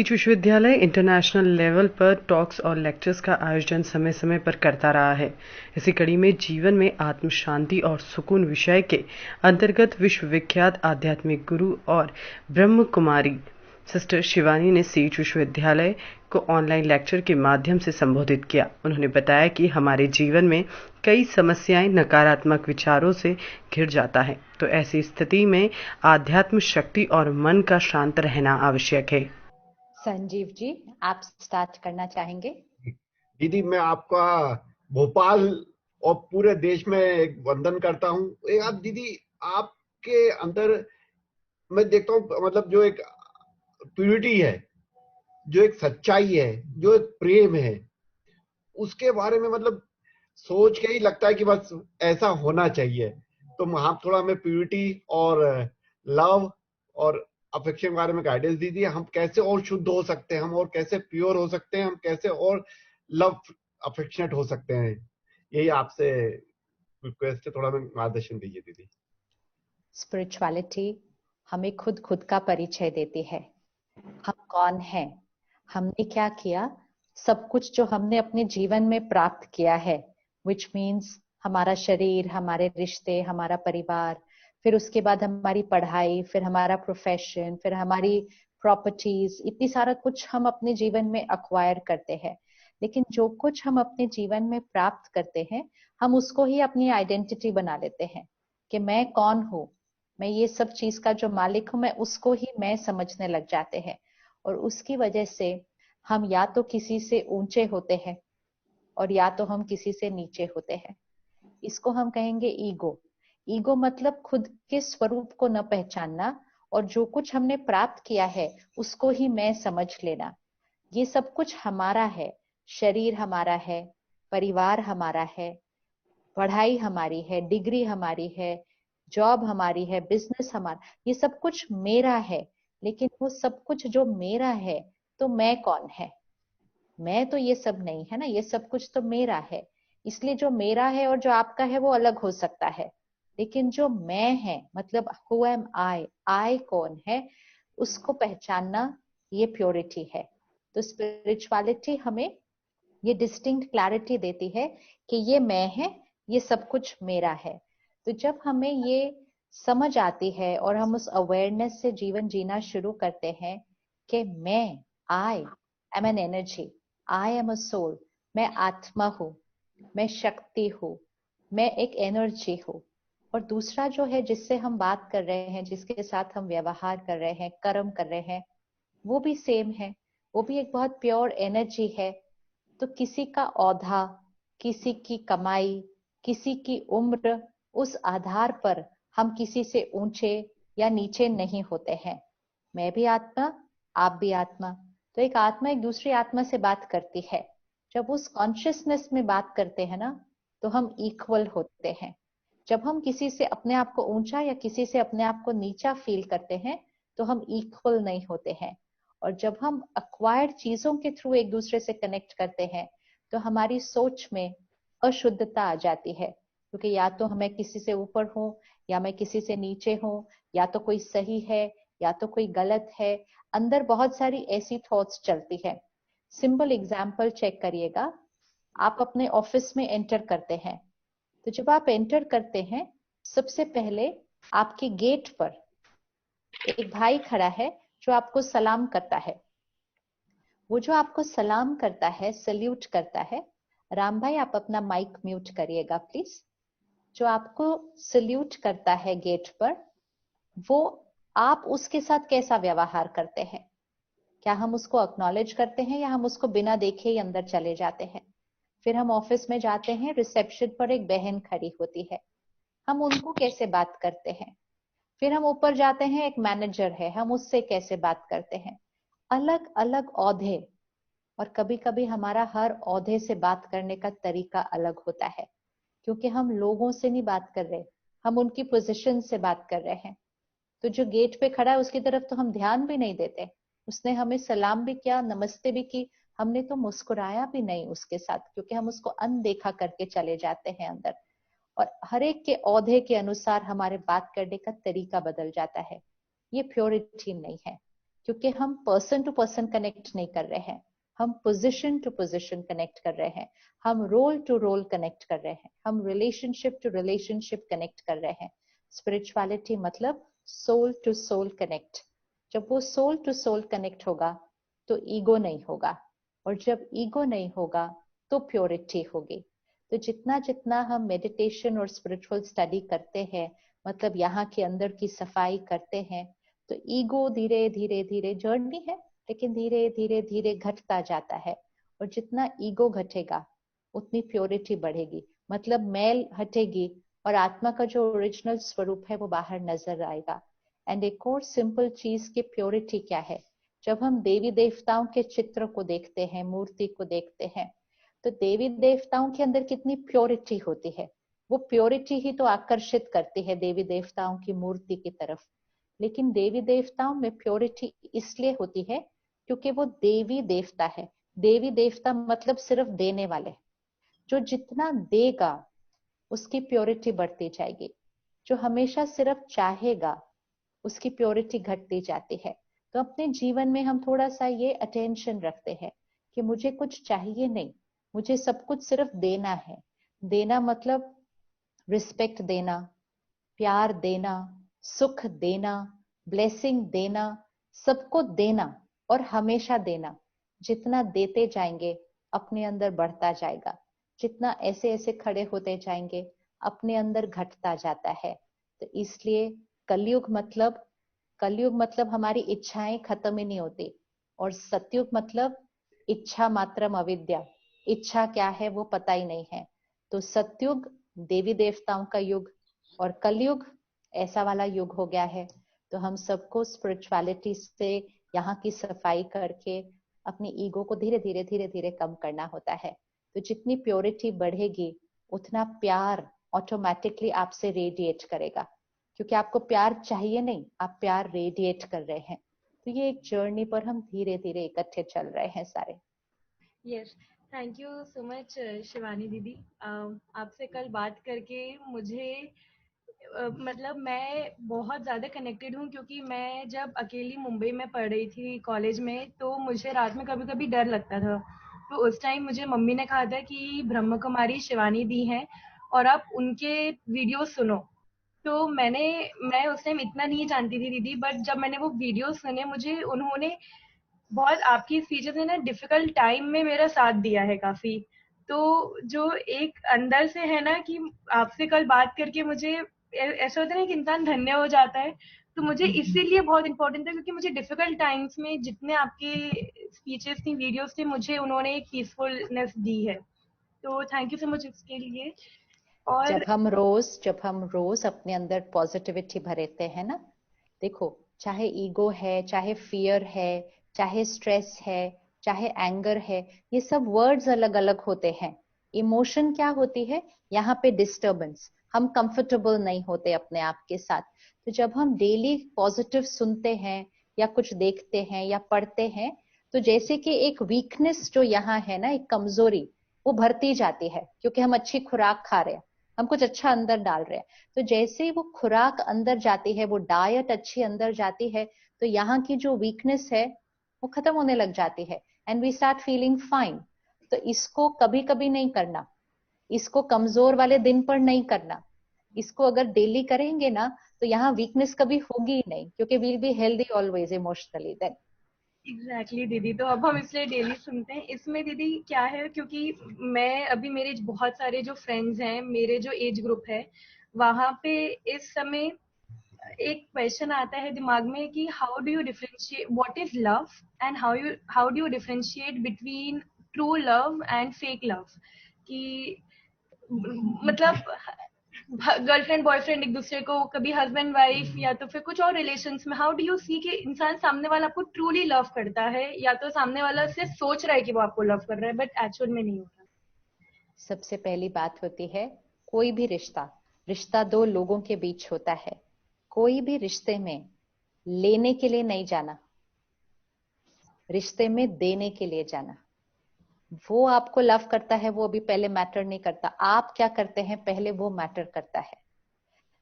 Seize विश्वविद्यालय international level पर talks और लेक्चर्स का आयोजन समय समय पर करता रहा है। इसी कड़ी में जीवन में आत्म शांति और सुकून विषय के अंतर्गत विश्वविख्यात आध्यात्मिक गुरु और ब्रह्म कुमारी सिस्टर शिवानी ने सीज विश्वविद्यालय को ऑनलाइन लेक्चर के माध्यम से संबोधित किया। उन्होंने बताया कि हमारे जीवन में कई समस्याएं नकारात्मक विचारों से घिर जाता है, तो ऐसी स्थिति में आध्यात्म शक्ति और मन का शांत रहना आवश्यक है। संजीव जी, आप स्टार्ट करना चाहेंगे? दीदी, मैं आपका भोपाल और पूरे देश में वंदन करता हूँ। आप दीदी, आपके अंदर मैं देखता हूँ, मतलब जो एक प्यूरिटी है, जो एक सच्चाई है, जो एक प्रेम है, उसके बारे में मतलब सोच के ही लगता है कि बस ऐसा होना चाहिए। तो आप थोड़ा हमें प्यूरिटी और लव और अफेक्शन के बारे में गाइडेंस दीजिए। हम कैसे और शुद्ध हो सकते हैं, हम और कैसे प्योर हो सकते हैं, हम कैसे और लव अफेक्शनेट हो सकते हैं। यही आपसे रिक्वेस्ट है, थोड़ा हमें मार्गदर्शन दीजिए दीदी। स्पिरिचुअलिटी हमें खुद का परिचय देती है। हम कौन हैं, हमने क्या किया, सब कुछ जो हमने अपने जीवन में प्राप्त किया है, विच मीन्स हमारा शरीर, हमारे रिश्ते, हमारा परिवार, फिर उसके बाद हमारी पढ़ाई, फिर हमारा प्रोफेशन, फिर हमारी प्रॉपर्टीज, इतनी सारा कुछ हम अपने जीवन में अक्वायर करते हैं। लेकिन जो कुछ हम अपने जीवन में प्राप्त करते हैं, हम उसको ही अपनी आइडेंटिटी बना लेते हैं कि मैं कौन हूँ, मैं ये सब चीज का जो मालिक हूं, मैं उसको ही मैं समझने लग जाते हैं। और उसकी वजह से हम या तो किसी से ऊंचे होते हैं और या तो हम किसी से नीचे होते हैं। इसको हम कहेंगे ईगो। ईगो मतलब खुद के स्वरूप को न पहचानना और जो कुछ हमने प्राप्त किया है उसको ही मैं समझ लेना। ये सब कुछ हमारा है, शरीर हमारा है, परिवार हमारा है, पढ़ाई हमारी है, डिग्री हमारी है, जॉब हमारी है, बिजनेस हमारा, ये सब कुछ मेरा है। लेकिन वो सब कुछ जो मेरा है, तो मैं कौन है? मैं तो ये सब नहीं है ना, ये सब कुछ तो मेरा है। इसलिए जो मेरा है और जो आपका है वो अलग हो सकता है, लेकिन जो मैं है, मतलब हु एम आई कौन है, उसको पहचानना, ये प्योरिटी है। तो स्पिरिचुअलिटी हमें ये डिस्टिंक्ट क्लैरिटी देती है कि ये मैं है, ये सब कुछ मेरा है। तो जब हमें ये समझ आती है और हम उस अवेयरनेस से जीवन जीना शुरू करते हैं कि मैं, I am an energy, I am a soul, मैं आत्मा हूँ, मैं शक्ति हूँ, मैं एक एनर्जी हूँ। और दूसरा जो है जिससे हम बात कर रहे हैं, जिसके साथ हम व्यवहार कर रहे हैं, कर्म कर रहे हैं, वो भी सेम है, वो भी एक बहुत प्योर एनर्जी है। तो किसी का औधा, किसी की कमाई, किसी की उम्र, उस आधार पर हम किसी से ऊंचे या नीचे नहीं होते हैं। मैं भी आत्मा, आप भी आत्मा। तो एक आत्मा एक दूसरी आत्मा से बात करती है। जब उस कॉन्शियसनेस में बात करते हैं ना, तो हम इक्वल होते हैं। जब हम किसी से अपने आप को ऊंचा या किसी से अपने आप को नीचा फील करते हैं, तो हम इक्वल नहीं होते हैं। और जब हम अक्वायर्ड चीजों के थ्रू एक दूसरे से कनेक्ट करते हैं, तो हमारी सोच में अशुद्धता आ जाती है, क्योंकि या तो मैं किसी से ऊपर हूं या मैं किसी से नीचे हूं, या तो कोई सही है या तो कोई गलत है। अंदर बहुत सारी ऐसी थॉट्स चलती है। सिंपल एग्जाम्पल चेक करिएगा। आप अपने ऑफिस में एंटर करते हैं, तो जब आप एंटर करते हैं, सबसे पहले आपके गेट पर एक भाई खड़ा है जो आपको सलाम करता है। वो जो आपको सलाम करता है, सल्यूट करता है, राम भाई आप अपना माइक म्यूट करिएगा प्लीज। जो आपको सल्यूट करता है गेट पर, वो आप उसके साथ कैसा व्यवहार करते हैं? क्या हम उसको अक्नॉलेज करते हैं या हम उसको बिना देखे ही अंदर चले जाते हैं? फिर हम ऑफिस में जाते हैं, रिसेप्शन पर एक बहन खड़ी होती है, हम उनको कैसे बात करते हैं? फिर हम ऊपर जाते हैं, एक मैनेजर है, हम उससे कैसे बात करते हैं? अलग अलग औहदे, और कभी कभी हमारा हर औहदे से बात करने का तरीका अलग होता है, क्योंकि हम लोगों से नहीं बात कर रहे, हम उनकी पोजीशन से बात कर रहे हैं। तो जो गेट पे खड़ा है उसकी तरफ तो हम ध्यान भी नहीं देते, उसने हमें सलाम भी किया, नमस्ते भी की, हमने तो मुस्कुराया भी नहीं उसके साथ, क्योंकि हम उसको अनदेखा करके चले जाते हैं अंदर। और हर एक के औहदे के अनुसार हमारे बात करने का तरीका बदल जाता है। ये प्योरिटी नहीं है। क्योंकि हम पर्सन टू पर्सन कनेक्ट नहीं कर रहे हैं, हम पोजीशन टू पोजीशन कनेक्ट कर रहे हैं, हम रोल टू रोल कनेक्ट कर रहे हैं, हम रिलेशनशिप टू रिलेशनशिप कनेक्ट कर रहे हैं। स्पिरिचुअलिटी मतलब सोल टू सोल कनेक्ट। जब वो सोल टू सोल कनेक्ट होगा तो ईगो नहीं होगा, और जब ईगो नहीं होगा तो प्योरिटी होगी। तो जितना जितना हम मेडिटेशन और स्पिरिचुअल स्टडी करते हैं, मतलब यहाँ के अंदर की सफाई करते हैं, तो ईगो धीरे धीरे धीरे, जर्नी है लेकिन धीरे धीरे धीरे घटता जाता है। और जितना ईगो घटेगा उतनी प्योरिटी बढ़ेगी, मतलब मैल हटेगी और आत्मा का जो ओरिजिनल स्वरूप है वो बाहर नजर आएगा। एंड एक और सिंपल चीज की प्योरिटी क्या है, जब हम देवी देवताओं के चित्र को देखते हैं, मूर्ति को देखते हैं, तो देवी देवताओं के अंदर कितनी प्योरिटी होती है। वो प्योरिटी ही तो आकर्षित करती है देवी देवताओं की मूर्ति की तरफ। लेकिन देवी देवताओं में प्योरिटी इसलिए होती है क्योंकि वो देवी देवता है। देवी देवता मतलब सिर्फ देने वाले। जो जितना देगा उसकी प्योरिटी बढ़ती जाएगी, जो हमेशा सिर्फ चाहेगा उसकी प्योरिटी घटती जाती है। तो अपने जीवन में हम थोड़ा सा ये अटेंशन रखते हैं कि मुझे कुछ चाहिए नहीं, मुझे सब कुछ सिर्फ देना है। देना मतलब रिस्पेक्ट देना, प्यार देना, सुख देना, ब्लेसिंग देना, सबको देना और हमेशा देना। जितना देते जाएंगे अपने अंदर बढ़ता जाएगा, जितना ऐसे ऐसे खड़े होते जाएंगे अपने अंदर घटता जाता है। तो इसलिए कलयुग मतलब हमारी इच्छाएं खत्म ही नहीं होती, और सतयुग मतलब इच्छा मात्रम अविद्या, इच्छा क्या है वो पता ही नहीं है। तो सतयुग देवी देवताओं का युग, और कलयुग ऐसा वाला युग हो गया है। तो हम सबको स्पिरिचुअलिटी से यहाँ की सफाई करके अपनी ईगो को धीरे धीरे धीरे धीरे कम करना होता है। तो जितनी प्योरिटी बढ़ेगी उतना प्यार ऑटोमेटिकली आपसे रेडिएट करेगा, क्योंकि आपको प्यार चाहिए नहीं, आप प्यार रेडिएट कर रहे हैं। तो ये एक जर्नी पर हम धीरे धीरे इकट्ठे चल रहे हैं सारे। Yes, thank you so much Shivani दीदी। आपसे कल बात करके मुझे मतलब मैं बहुत ज़्यादा कनेक्टेड हूँ, क्योंकि मैं जब अकेली मुंबई में पढ़ रही थी कॉलेज में, तो मुझे रात में कभी कभी डर लगता था। तो उस टाइम मुझे मम्मी ने कहा था कि ब्रह्म कुमारी शिवानी दी हैं और आप उनके वीडियो सुनो। तो मैं उस टाइम इतना नहीं जानती थी दीदी, बट जब मैंने वो वीडियो सुने, मुझे उन्होंने बहुत, आपकी स्पीचेस ने ना डिफिकल्ट टाइम में मेरा साथ दिया है काफी। तो जो एक अंदर से है ना कि आपसे कल बात करके मुझे ऐसा होता है ना कि इंसान धन्य हो जाता है। तो मुझे इसीलिए बहुत इंपॉर्टेंट था, क्योंकि मुझे डिफिकल्ट टाइम्स में जितने आपके स्पीचेस थी, वीडियोस थे, मुझे उन्होंने एक पीसफुलनेस दी है। तो थैंक यू सो मच इसके लिए। और जब हम रोज अपने अंदर पॉजिटिविटी भरते हैं ना, देखो चाहे ईगो है, चाहे फियर है, चाहे स्ट्रेस है, चाहे एंगर है, ये सब वर्ड्स अलग अलग होते हैं। इमोशन क्या होती है, यहाँ पे डिस्टर्बेंस, हम कंफर्टेबल नहीं होते अपने आप के साथ। तो जब हम डेली पॉजिटिव सुनते हैं या कुछ देखते हैं या पढ़ते हैं, तो जैसे कि एक वीकनेस जो यहाँ है ना, एक कमजोरी, वो भरती जाती है, क्योंकि हम अच्छी खुराक खा रहे हैं, हम कुछ अच्छा अंदर डाल रहे हैं। तो जैसे ही वो खुराक अंदर जाती है, वो डाइट अच्छी अंदर जाती है, तो यहाँ की जो वीकनेस है वो खत्म होने लग जाती है, and we start feeling fine. तो इसको कभी कभी नहीं करना, इसको कमजोर वाले दिन पर नहीं करना, इसको अगर डेली करेंगे ना तो यहाँ वीकनेस कभी होगी ही नहीं, क्योंकि we'll be healthy always emotionally then. Exactly दीदी, तो अब हम इसलिए डेली सुनते हैं। इसमें दीदी क्या है, क्योंकि मैं अभी, मेरे बहुत सारे जो फ्रेंड्स हैं, मेरे जो एज ग्रुप है, वहां पे इस समय एक क्वेश्चन आता है दिमाग में कि how do you differentiate what is love, and how do you differentiate between true love and fake love. कि मतलब गर्लफ्रेंड बॉयफ्रेंड एक दूसरे को, कभी हस्बैंड वाइफ, या तो फिर कुछ और रिलेशंस में, हाउ डू यू सी कि इंसान सामने वाला आपको ट्रूली लव करता है, या तो सामने वाला सिर्फ सोच रहा है कि वो आपको लव कर रहा है बट एक्चुअल में नहीं हो रहा। सबसे पहली बात होती है, कोई भी रिश्ता रिश्ता दो लोगों के बीच होता है। कोई भी रिश्ते में लेने के लिए नहीं जाना, रिश्ते में देने के लिए जाना। वो आपको लव करता है वो अभी पहले मैटर नहीं करता, आप क्या करते हैं पहले वो मैटर करता है।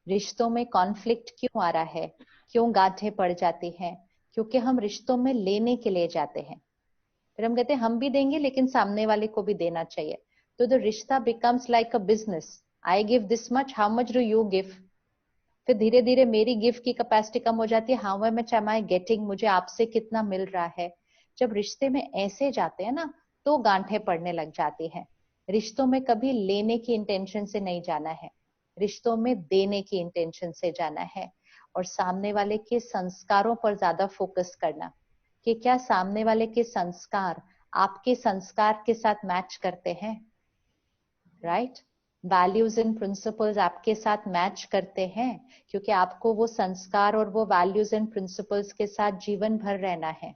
रिश्तों में कॉन्फ्लिक्ट क्यों आ रहा है, क्यों गांठें पड़ जाती हैं, क्योंकि हम रिश्तों में लेने के लिए जाते हैं। फिर हम कहते हैं हम भी देंगे लेकिन सामने वाले को भी देना चाहिए। तो द रिश्ता becomes like a business, I give this much, how much do you give. फिर धीरे धीरे मेरी गिव की कैपेसिटी कम हो जाती है, how much am I getting, मुझे आपसे कितना मिल रहा है। जब रिश्ते में ऐसे जाते हैं ना तो गांठें पड़ने लग जाती हैं। रिश्तों में कभी लेने की इंटेंशन से नहीं जाना है, रिश्तों में देने की इंटेंशन से जाना है। और सामने वाले के संस्कारों पर ज्यादा फोकस करना कि क्या सामने वाले के संस्कार आपके संस्कार के साथ मैच करते हैं, राइट। वैल्यूज एंड प्रिंसिपल्स आपके साथ मैच करते हैं, क्योंकि आपको वो संस्कार और वो वैल्यूज एंड प्रिंसिपल्स के साथ जीवन भर रहना है।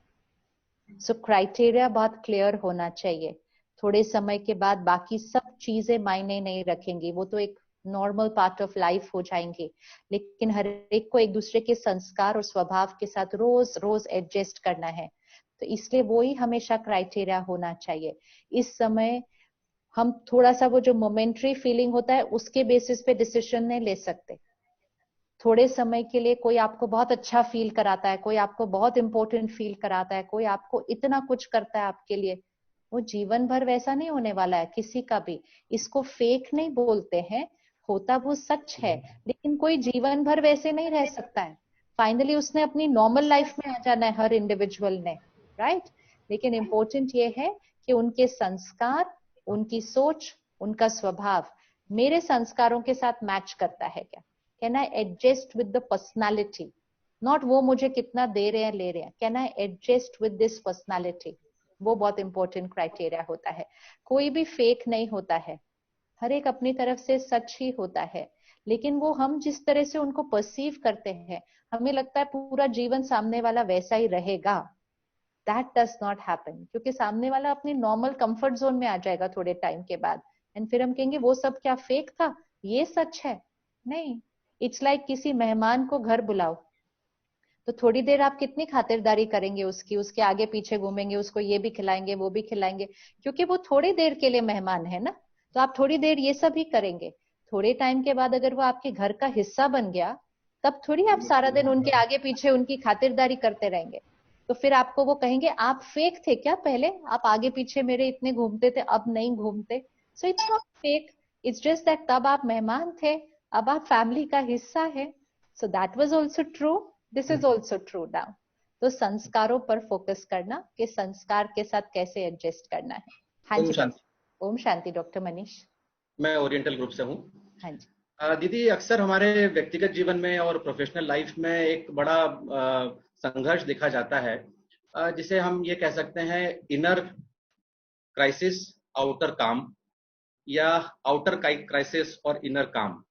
सो क्राइटेरिया बहुत क्लियर होना चाहिए। थोड़े समय के बाद बाकी सब चीजें मायने नहीं रखेंगी, वो तो एक नॉर्मल पार्ट ऑफ लाइफ हो जाएंगे, लेकिन हर एक को एक दूसरे के संस्कार और स्वभाव के साथ रोज रोज एडजस्ट करना है। तो इसलिए वो ही हमेशा क्राइटेरिया होना चाहिए। इस समय हम थोड़ा सा वो जो मोमेंट्री फीलिंग होता है उसके बेसिस पे डिसीजन नहीं ले सकते। थोड़े समय के लिए कोई आपको बहुत अच्छा फील कराता है, कोई आपको बहुत इंपॉर्टेंट फील कराता है, कोई आपको इतना कुछ करता है आपके लिए, वो जीवन भर वैसा नहीं होने वाला है किसी का भी। इसको फेक नहीं बोलते हैं, होता वो सच है, लेकिन कोई जीवन भर वैसे नहीं रह सकता है। फाइनली उसने अपनी नॉर्मल लाइफ में आ जाना है हर इंडिविजुअल ने, राइट। लेकिन इम्पोर्टेंट ये है कि उनके संस्कार, उनकी सोच, उनका स्वभाव मेरे संस्कारों के साथ मैच करता है क्या। Can I adjust with the personality, not वो मुझे कितना दे रहे हैं ले रहे हैं, can I adjust with this personality. वो बहुत इंपॉर्टेंट क्राइटेरिया होता है। कोई भी फेक नहीं होता है, हर एक अपनी तरफ से सच ही होता है, लेकिन वो हम जिस तरह से उनको परसीव करते हैं, हमें लगता है पूरा जीवन सामने वाला वैसा ही रहेगा। दैट डज नॉट हैपन, क्योंकि सामने वाला अपनी नॉर्मल कंफर्ट जोन में आ जाएगा थोड़े टाइम के बाद, एंड फिर हम कहेंगे वो सब क्या फेक था, ये सच है। नहीं, इट्स लाइक किसी मेहमान को घर बुलाओ, तो थोड़ी देर आप कितनी खातिरदारी करेंगे उसकी, उसके आगे पीछे घूमेंगे, उसको ये भी खिलाएंगे वो भी खिलाएंगे, क्योंकि वो थोड़ी देर के लिए मेहमान है ना। तो आप थोड़ी देर ये सब ही करेंगे। थोड़े टाइम के बाद अगर वो आपके घर का हिस्सा बन गया, तब थोड़ी आप सारा दिन उनके आगे पीछे उनकी खातिरदारी करते रहेंगे। तो फिर आपको वो कहेंगे आप फेक थे क्या, पहले आप आगे पीछे मेरे इतने घूमते थे अब नहीं घूमते। So it's not fake, it's just that तब आप मेहमान थे, अब आप फैमिली का हिस्सा है। So that was also true, this is also true now. तो संस्कारों पर फोकस करना कि संस्कार के साथ कैसे एडजस्ट करना है। हाँ ओम जी, शांति। ओम शांति डॉक्टर मनीष। मैं ओरिएंटल ग्रुप से हूँ। हाँ जी। दीदी, अक्सर हमारे व्यक्तिगत जीवन में और प्रोफेशनल लाइफ में एक बड़ा संघर्ष देखा जाता है, जिसे हम ये कह सकते हैं इनर क्राइसिस, आउटर काम, या आउटर क्राइसिस और इनर काम।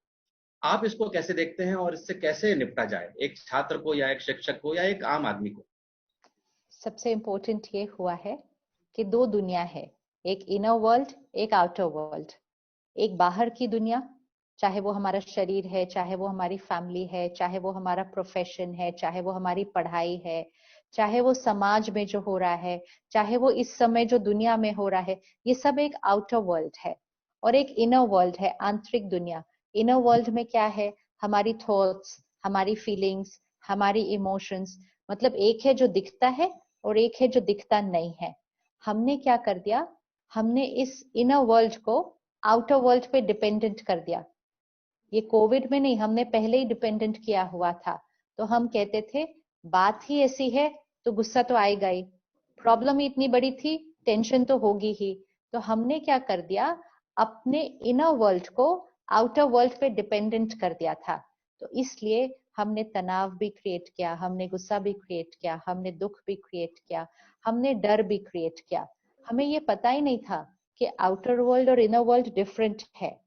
आप इसको कैसे देखते हैं और इससे कैसे निपटा जाए, एक छात्र को या एक शिक्षक को या एक आम आदमी को? सबसे इम्पोर्टेंट ये हुआ है कि दो दुनिया है, एक इनर वर्ल्ड, एक आउटर वर्ल्ड। एक बाहर की दुनिया, चाहे वो हमारा शरीर है, चाहे वो हमारी फैमिली है, चाहे वो हमारा प्रोफेशन है, चाहे वो हमारी पढ़ाई है, चाहे वो समाज में जो हो रहा है, चाहे वो इस समय जो दुनिया में हो रहा है, ये सब एक आउटर वर्ल्ड है। और एक इनर वर्ल्ड है, आंतरिक दुनिया। इनर वर्ल्ड में क्या है, हमारी थॉट्स, हमारी फीलिंग्स, हमारी इमोशंस। मतलब एक है जो दिखता है और एक है जो दिखता नहीं है। हमने क्या कर दिया, हमने इस इनर वर्ल्ड को आउटर वर्ल्ड पे डिपेंडेंट कर दिया। ये कोविड में नहीं, हमने पहले ही डिपेंडेंट किया हुआ था। तो हम कहते थे बात ही ऐसी है तो गुस्सा तो आएगा ही, प्रॉब्लम ही इतनी बड़ी थी, टेंशन तो होगी ही। तो हमने क्या कर दिया, अपने इनर वर्ल्ड को आउटर वर्ल्ड पे डिपेंडेंट कर दिया था। तो इसलिए हमने तनाव भी क्रिएट किया, हमने गुस्सा भी क्रिएट किया, हमने दुख भी क्रिएट किया, हमने डर भी क्रिएट किया। हमें ये पता ही नहीं था कि आउटर वर्ल्ड और इनर वर्ल्ड डिफरेंट है।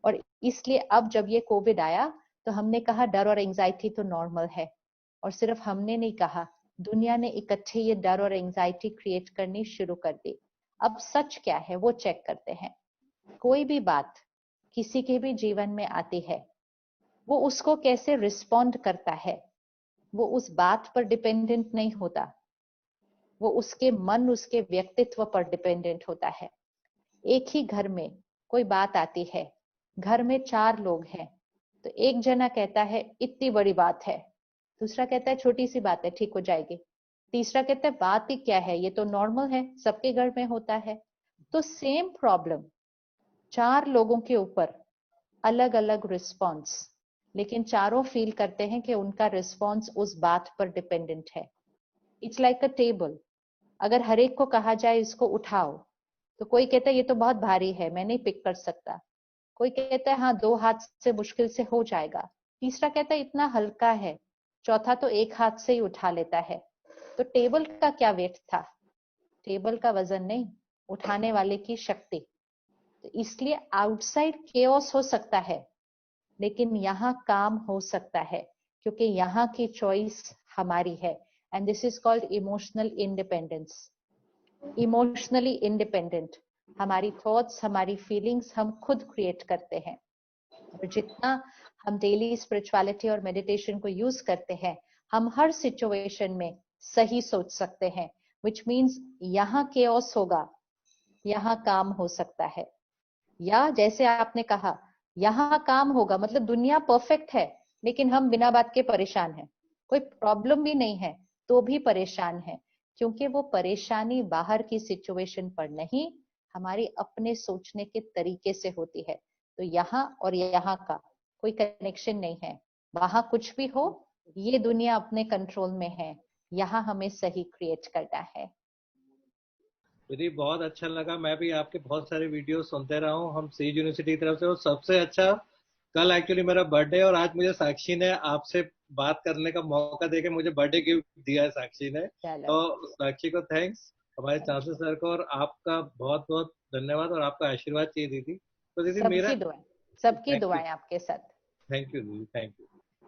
और इसलिए अब जब ये कोविड आया तो हमने कहा डर और एंजाइटी तो नॉर्मल है। और सिर्फ हमने नहीं कहा, दुनिया ने इकट्ठे ये डर और एंजाइटी क्रिएट करनी शुरू कर दी। अब सच क्या है वो चेक करते हैं। कोई भी बात किसी के भी जीवन में आती है, वो उसको कैसे रिस्पॉन्ड करता है, वो उस बात पर डिपेंडेंट नहीं होता, वो उसके मन, उसके व्यक्तित्व पर डिपेंडेंट होता है। एक ही घर में कोई बात आती है, घर में 4 लोग हैं, तो एक जना कहता है इतनी बड़ी बात है, दूसरा कहता है छोटी सी बात है ठीक हो जाएगी, तीसरा कहता है बात ही क्या है, ये तो नॉर्मल है, सबके घर में होता है। तो सेम प्रॉब्लम 4 लोगों के ऊपर अलग अलग रिस्पॉन्स, लेकिन चारों फील करते हैं कि उनका रिस्पॉन्स उस बात पर डिपेंडेंट है। इट्स लाइक अ टेबल, अगर हर एक को कहा जाए इसको उठाओ, तो कोई कहता है ये तो बहुत भारी है, मैं नहीं पिक कर सकता। कोई कहता है हाँ 2 हाथ से मुश्किल से हो जाएगा। तीसरा कहता है इतना हल्का है। चौथा तो 1 हाथ से ही उठा लेता है। तो टेबल का क्या वेट था? टेबल का वजन नहीं, उठाने वाले की शक्ति। तो इसलिए आउटसाइड केओस हो सकता है, लेकिन यहाँ काम हो सकता है, क्योंकि यहाँ की चॉइस हमारी है। And this is called emotional independence. Emotionally independent, हमारी थॉट्स, हमारी फीलिंग्स हम खुद क्रिएट करते हैं। और जितना हम डेली स्पिरिचुअलिटी और मेडिटेशन को यूज करते हैं, हम हर सिचुएशन में सही सोच सकते हैं, विच मीन्स यहाँ केओस होगा, यहाँ काम हो सकता है। या जैसे आपने कहा यहाँ काम होगा, मतलब दुनिया परफेक्ट है लेकिन हम बिना बात के परेशान हैं, कोई प्रॉब्लम भी नहीं है तो भी परेशान है, क्योंकि वो परेशानी बाहर की सिचुएशन पर नहीं, हमारी अपने सोचने के तरीके से होती है। तो यहाँ और यहाँ का कोई कनेक्शन नहीं है। वहां कुछ भी हो, ये दुनिया अपने कंट्रोल में है, यहाँ हमें सही क्रिएट करना है। दीदी बहुत अच्छा लगा, मैं भी आपके बहुत सारे वीडियो सुनते रहा हूँ, हम सेज यूनिवर्सिटी की तरफ से। और सबसे अच्छा, कल एक्चुअली मेरा बर्थडे है और आज मुझे साक्षी ने आपसे बात करने का मौका देके मुझे बर्थडे गिफ्ट दिया है साक्षी ने। तो साक्षी को थैंक्स, हमारे चांसलर सर को, और आपका बहुत बहुत धन्यवाद, और आपका आशीर्वाद चाहिए दीदी। तो दीदी मेरा सबकी दुआएं आपके साथ। थैंक यू दीदी, थैंक यू।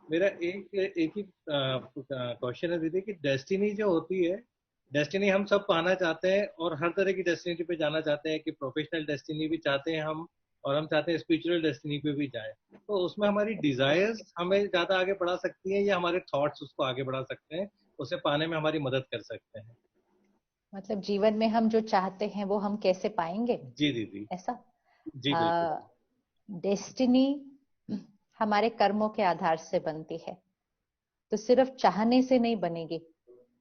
मेरा एक ही क्वेश्चन है दीदी कि डेस्टिनी जो होती है, डेस्टिनी हम सब पाना चाहते हैं और हर तरह की डेस्टिनी पे जाना चाहते हैं, कि प्रोफेशनल डेस्टिनी भी चाहते हैं हम, और हम चाहते हैं स्पिरिचुअल डेस्टिनी पे भी जाए। तो उसमें हमारी डिजायर्स हमें ज्यादा आगे बढ़ा सकती हैं या हमारे थॉट्स उसको आगे बढ़ा सकते हैं, उसे पाने में हमारी मदद कर सकते हैं? मतलब जीवन में हम जो चाहते हैं वो हम कैसे पाएंगे? जी दीदी। ऐसा? जी बिल्कुल। डेस्टिनी हमारे कर्मों के आधार से बनती है, तो सिर्फ चाहने से नहीं बनेगी,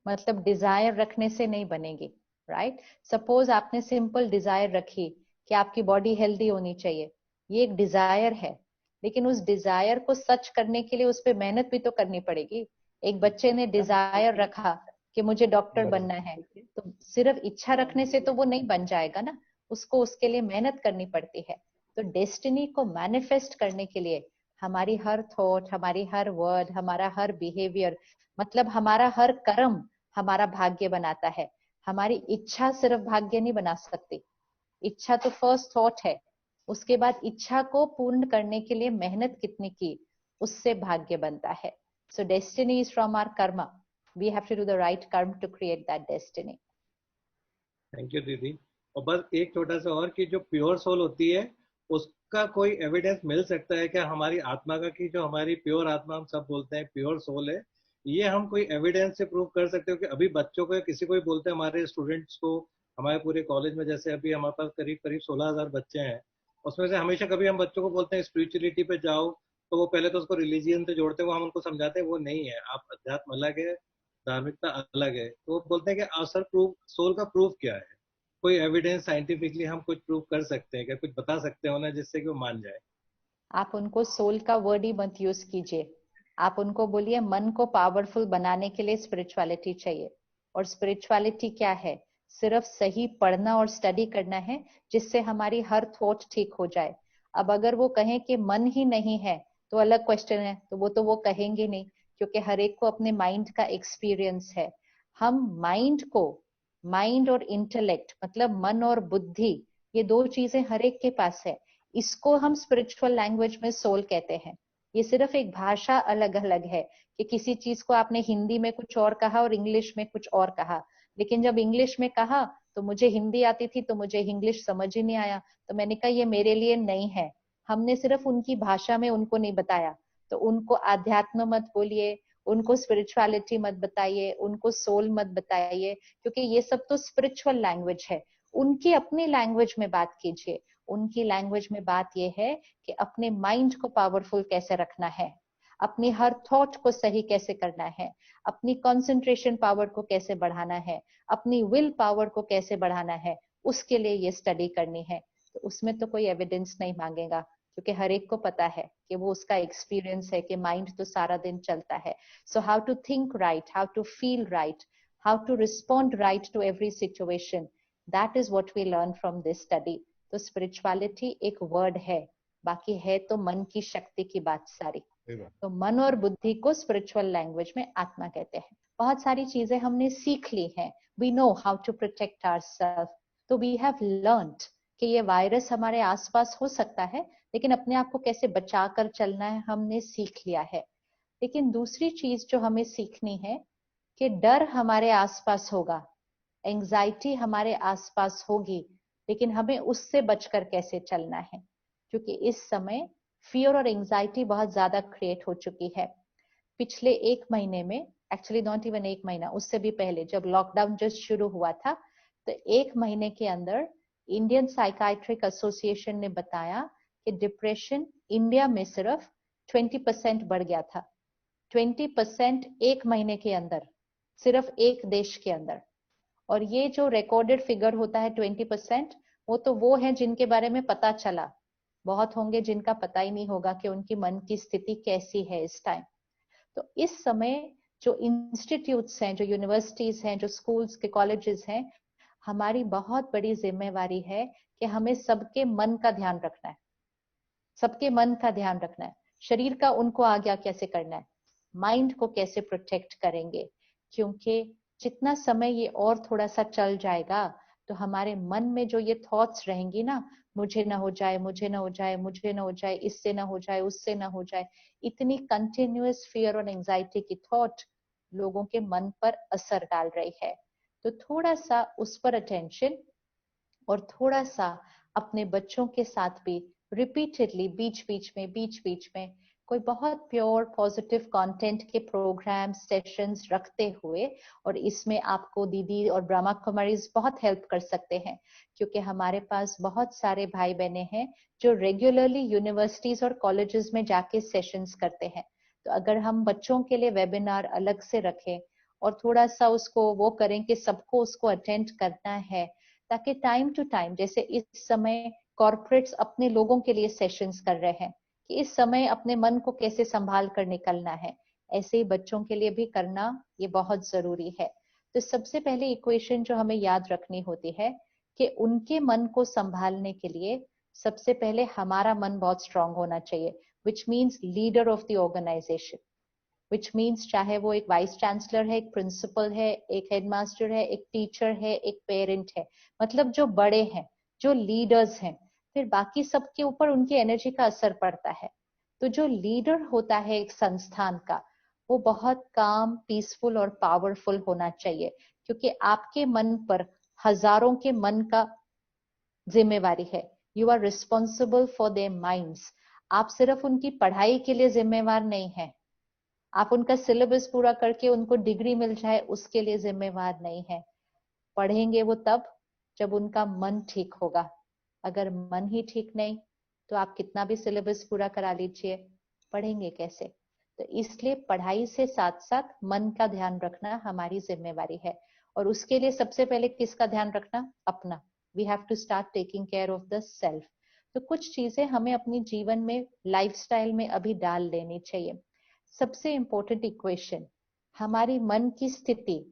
मतलब डिजायर रखने से नहीं बनेगी, राइट? सपोज आपने सिंपल डिजायर रखी कि आपकी बॉडी हेल्दी होनी चाहिए, ये एक डिजायर है, लेकिन उस डिजायर को सच करने के लिए उस पर मेहनत भी तो करनी पड़ेगी। एक बच्चे ने डिजायर रखा कि मुझे डॉक्टर बनना है, तो सिर्फ इच्छा रखने से तो वो नहीं बन जाएगा ना, उसको उसके लिए मेहनत करनी पड़ती है। तो डेस्टिनी को मैनिफेस्ट करने के लिए हमारी हर थॉट, हमारी हर वर्ड, हमारा हर बिहेवियर, मतलब हमारा हर कर्म हमारा भाग्य बनाता है। हमारी इच्छा सिर्फ भाग्य नहीं बना सकती। इच्छा तो फर्स्ट थॉट है, उसके बाद इच्छा को पूर्ण करने के लिए मेहनत कितनी की, उससे भाग्य बनता है। So destiny is from our karma, we have to do the right karma to create that destiny. Thank you didi. और बस एक छोटा सा और, कि जो प्योर सोल होती है उसका कोई एविडेंस मिल सकता है क्या हमारी आत्मा का, कि जो हमारी प्योर आत्मा हम सब बोलते हैं प्योर सोल है, ये हम कोई एविडेंस से प्रूव कर सकते हो? कि अभी बच्चों को, किसी को भी बोलते हैं, हमारे स्टूडेंट्स को, हमारे पूरे कॉलेज में जैसे अभी हमारे पास करीब करीब 16,000 बच्चे हैं, उसमें से हमेशा कभी हम बच्चों को बोलते हैं स्पिरिचुअलिटी पे जाओ, तो वो पहले तो उसको रिलीजियन से जोड़ते हैं, वो हम उनको समझाते हैं वो नहीं है, आप अध्यात्म अलग है, धार्मिकता अलग है। तो वो बोलते हैं कि असर प्रूफ, सोल का प्रूफ क्या है? कोई एविडेंस साइंटिफिकली हम कुछ प्रूव कर सकते हैं क्या, कुछ बता सकते हो ना जिससे कि वो मान जाए? आप उनको सोल का वर्ड ही मत यूज कीजिए, आप उनको बोलिए मन को पावरफुल बनाने के लिए स्पिरिचुअलिटी चाहिए। और स्पिरिचुअलिटी क्या है? सिर्फ सही पढ़ना और स्टडी करना है, जिससे हमारी हर थॉट ठीक हो जाए। अब अगर वो कहें कि मन ही नहीं है तो अलग क्वेश्चन है, तो वो कहेंगे नहीं, क्योंकि हर एक को अपने माइंड का एक्सपीरियंस है। हम माइंड को, माइंड और इंटेलेक्ट मतलब मन और बुद्धि, ये 2 चीजें हर एक के पास है, इसको हम स्पिरिचुअल लैंग्वेज में सोल कहते हैं। ये सिर्फ एक भाषा अलग अलग है, कि किसी चीज को आपने हिंदी में कुछ और कहा और इंग्लिश में कुछ और कहा, लेकिन जब इंग्लिश में कहा तो मुझे हिंदी आती थी तो मुझे इंग्लिश समझ ही नहीं आया, तो मैंने कहा ये मेरे लिए नहीं है। हमने सिर्फ उनकी भाषा में उनको नहीं बताया। तो उनको आध्यात्म मत बोलिए, उनको स्पिरिचुअलिटी मत बताइए, उनको सोल मत बताइए, क्योंकि ये सब तो स्पिरिचुअल लैंग्वेज है। उनकी अपनी लैंग्वेज में बात कीजिए। उनकी लैंग्वेज में बात यह है कि अपने माइंड को पावरफुल कैसे रखना है, अपनी हर थॉट को सही कैसे करना है, अपनी कंसंट्रेशन पावर को कैसे बढ़ाना है, अपनी विल पावर को कैसे बढ़ाना है, उसके लिए ये स्टडी करनी है। तो उसमें तो कोई एविडेंस नहीं मांगेगा, क्योंकि हर एक को पता है कि वो उसका एक्सपीरियंस है कि माइंड तो सारा दिन चलता है। So how to think right, how to feel right, how to respond right to every situation, that is what we learn from this study. तो स्पिरिचुअलिटी एक वर्ड है, बाकी है तो मन की शक्ति की बात सारी। तो मन और बुद्धि को स्पिरिचुअल लैंग्वेज में आत्मा कहते हैं। बहुत सारी चीजें हमने सीख ली हैं। We know how to protect ourselves. तो वी हैव लर्नड कि ये वायरस हमारे आसपास हो सकता है, लेकिन अपने आप को कैसे बचा कर चलना है हमने सीख लिया है। लेकिन दूसरी चीज जो हमें सीखनी है कि डर हमारे आसपास होगा, एंजाइटी हमारे आसपास होगी, लेकिन हमें उससे बचकर कैसे चलना है, क्योंकि इस समय फियर और एंजाइटी बहुत ज्यादा क्रिएट हो चुकी है। पिछले 1 महीने में, एक्चुअली नॉट इवन 1 महीना, उससे भी पहले जब लॉकडाउन जस्ट शुरू हुआ था, तो 1 महीने के अंदर इंडियन साइकाइट्रिक एसोसिएशन ने बताया कि डिप्रेशन इंडिया में सिर्फ 20% बढ़ गया था। 20% 1 महीने के अंदर, सिर्फ एक देश के अंदर। और ये जो रिकॉर्डेड फिगर होता है 20%, वो तो वो है जिनके बारे में पता चला। बहुत होंगे जिनका पता ही नहीं होगा कि उनकी मन की स्थिति कैसी है इस टाइम। तो इस समय जो इंस्टीट्यूट्स हैं, जो यूनिवर्सिटीज हैं, जो स्कूल्स के कॉलेजेस हैं, हमारी बहुत बड़ी जिम्मेवारी है कि हमें सबके मन का ध्यान रखना है। सबके मन का ध्यान रखना है। शरीर का उनको आज्ञा कैसे करना है, माइंड को कैसे प्रोटेक्ट करेंगे, क्योंकि जितना समय ये और थोड़ा सा चल जाएगा तो हमारे मन में जो ये थॉट्स रहेंगी ना, मुझे ना हो जाए, मुझे ना हो जाए, मुझे ना हो जाए, इससे ना हो जाए, उससे ना हो जाए, इतनी कंटिन्यूअस फियर और एंजाइटी की थॉट लोगों के मन पर असर डाल रही है। तो थोड़ा सा उस पर अटेंशन, और थोड़ा सा अपने बच्चों के साथ भी रिपीटेडली बीच बीच में कोई बहुत प्योर पॉजिटिव कंटेंट के प्रोग्राम सेशंस रखते हुए, और इसमें आपको दीदी और ब्रह्मा कुमारीज बहुत हेल्प कर सकते हैं, क्योंकि हमारे पास बहुत सारे भाई बहने हैं जो रेगुलरली यूनिवर्सिटीज और कॉलेजेस में जाके सेशंस करते हैं। तो अगर हम बच्चों के लिए वेबिनार अलग से रखें और थोड़ा सा उसको वो करें कि सबको उसको अटेंड करना है, ताकि टाइम टू टाइम, जैसे इस समय कॉर्पोरेट्स अपने लोगों के लिए सेशंस कर रहे हैं कि इस समय अपने मन को कैसे संभाल कर निकलना है, ऐसे ही बच्चों के लिए भी करना ये बहुत जरूरी है। तो सबसे पहले इक्वेशन जो हमें याद रखनी होती है कि उनके मन को संभालने के लिए सबसे पहले हमारा मन बहुत स्ट्रांग होना चाहिए, which means leader of the organisation, which means चाहे वो एक वाइस चांसलर है, एक प्रिंसिपल है, एक हेडमास्टर है, एक टीचर है, एक पेरेंट है, मतलब जो बड़े हैं, जो लीडर्स हैं, फिर बाकी सबके ऊपर उनकी एनर्जी का असर पड़ता है। तो जो लीडर होता है एक संस्थान का, वो बहुत काम, पीसफुल और पावरफुल होना चाहिए, क्योंकि आपके मन पर हजारों के मन का जिम्मेवारी है। You are responsible for their minds. आप सिर्फ उनकी पढ़ाई के लिए जिम्मेवार नहीं है, आप उनका सिलेबस पूरा करके उनको डिग्री मिल जाए उसके लिए जिम्मेवार नहीं है। पढ़ेंगे वो तब जब उनका मन ठीक होगा। अगर मन ही ठीक नहीं तो आप कितना भी सिलेबस पूरा करा लीजिए, पढ़ेंगे कैसे? तो इसलिए पढ़ाई से साथ साथ मन का ध्यान रखना हमारी जिम्मेवारी है। और उसके लिए सबसे पहले किसका ध्यान रखना? अपना। We have to start taking care of the self. तो कुछ चीजें हमें अपनी जीवन में, लाइफस्टाइल में अभी डाल लेनी चाहिए। सबसे इंपॉर्टेंट इक्वेशन, हमारी मन की स्थिति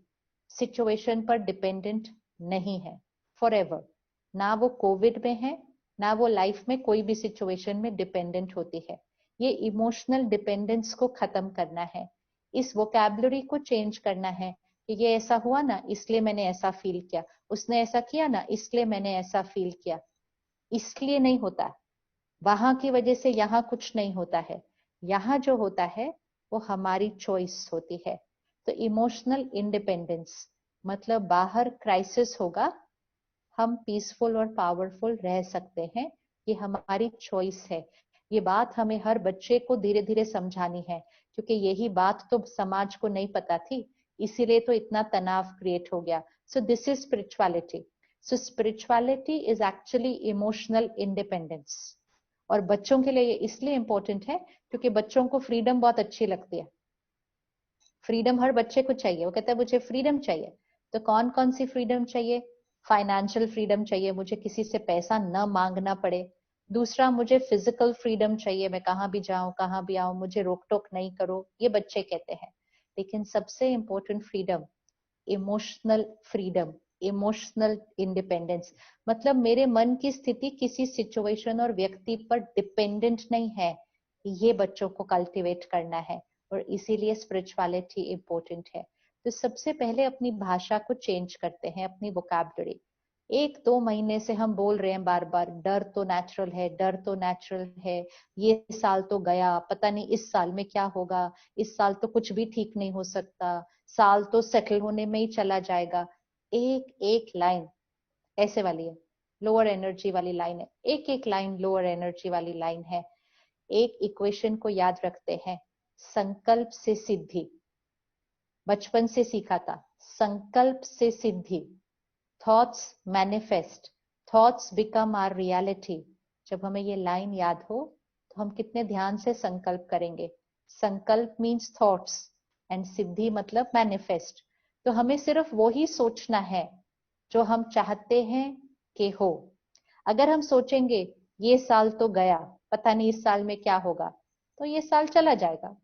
सिचुएशन पर डिपेंडेंट नहीं है फॉरएवर। ना वो कोविड में है, ना वो लाइफ में कोई भी सिचुएशन में डिपेंडेंट होती है। ये इमोशनल डिपेंडेंस को खत्म करना है, इस वोकैबुलरी को चेंज करना है कि ये ऐसा हुआ ना इसलिए मैंने ऐसा फील किया, उसने ऐसा किया ना इसलिए मैंने ऐसा फील किया। इसलिए नहीं होता, वहां की वजह से यहाँ कुछ नहीं होता है। यहाँ जो होता है वो हमारी चॉइस होती है। तो इमोशनल इंडिपेंडेंस मतलब बाहर क्राइसिस होगा, हम पीसफुल और पावरफुल रह सकते हैं, ये हमारी चॉइस है। ये बात हमें हर बच्चे को धीरे धीरे समझानी है, क्योंकि यही बात तो समाज को नहीं पता थी, इसीलिए तो इतना तनाव क्रिएट हो गया। So this is spirituality. So spirituality is actually emotional independence. और बच्चों के लिए ये इसलिए इम्पोर्टेंट है क्योंकि बच्चों को फ्रीडम बहुत अच्छी लगती है। फ्रीडम हर बच्चे को चाहिए, वो कहता है मुझे फ्रीडम चाहिए। तो कौन कौन सी फ्रीडम चाहिए? फाइनेंशियल फ्रीडम चाहिए, मुझे किसी से पैसा न मांगना पड़े। दूसरा, मुझे फिजिकल फ्रीडम चाहिए, मैं कहाँ भी जाऊं कहाँ भी आऊं मुझे रोक टोक नहीं करो, ये बच्चे कहते हैं। लेकिन सबसे important freedom, emotional freedom, emotional independence, मतलब मेरे मन की स्थिति किसी सिचुएशन और व्यक्ति पर डिपेंडेंट नहीं है, ये बच्चों को कल्टीवेट करना है। और इसीलिए स्पिरिचुअलिटी इंपॉर्टेंट है। तो सबसे पहले अपनी भाषा को चेंज करते हैं, अपनी वोकैबुलरी। 1-2 महीने से हम बोल रहे हैं बार बार, डर तो नेचुरल है, डर तो नेचुरल है, ये साल तो गया, पता नहीं इस साल में क्या होगा, इस साल तो कुछ भी ठीक नहीं हो सकता, साल तो सेटल होने में ही चला जाएगा। एक एक लाइन ऐसे वाली है, लोअर एनर्जी वाली लाइन है, एक एक लाइन लोअर एनर्जी वाली लाइन है। एक इक्वेशन को याद रखते हैं, संकल्प से सिद्धि, बचपन से सीखा था, संकल्प से सिद्धि, thoughts manifest, thoughts become our reality. जब हमें ये लाइन याद हो तो हम कितने ध्यान से संकल्प करेंगे। संकल्प मीन्स थॉट्स एंड सिद्धि मतलब मैनिफेस्ट। तो हमें सिर्फ वो ही सोचना है जो हम चाहते हैं कि हो। अगर हम सोचेंगे ये साल तो गया, पता नहीं इस साल में क्या होगा, तो ये साल चला जाएगा,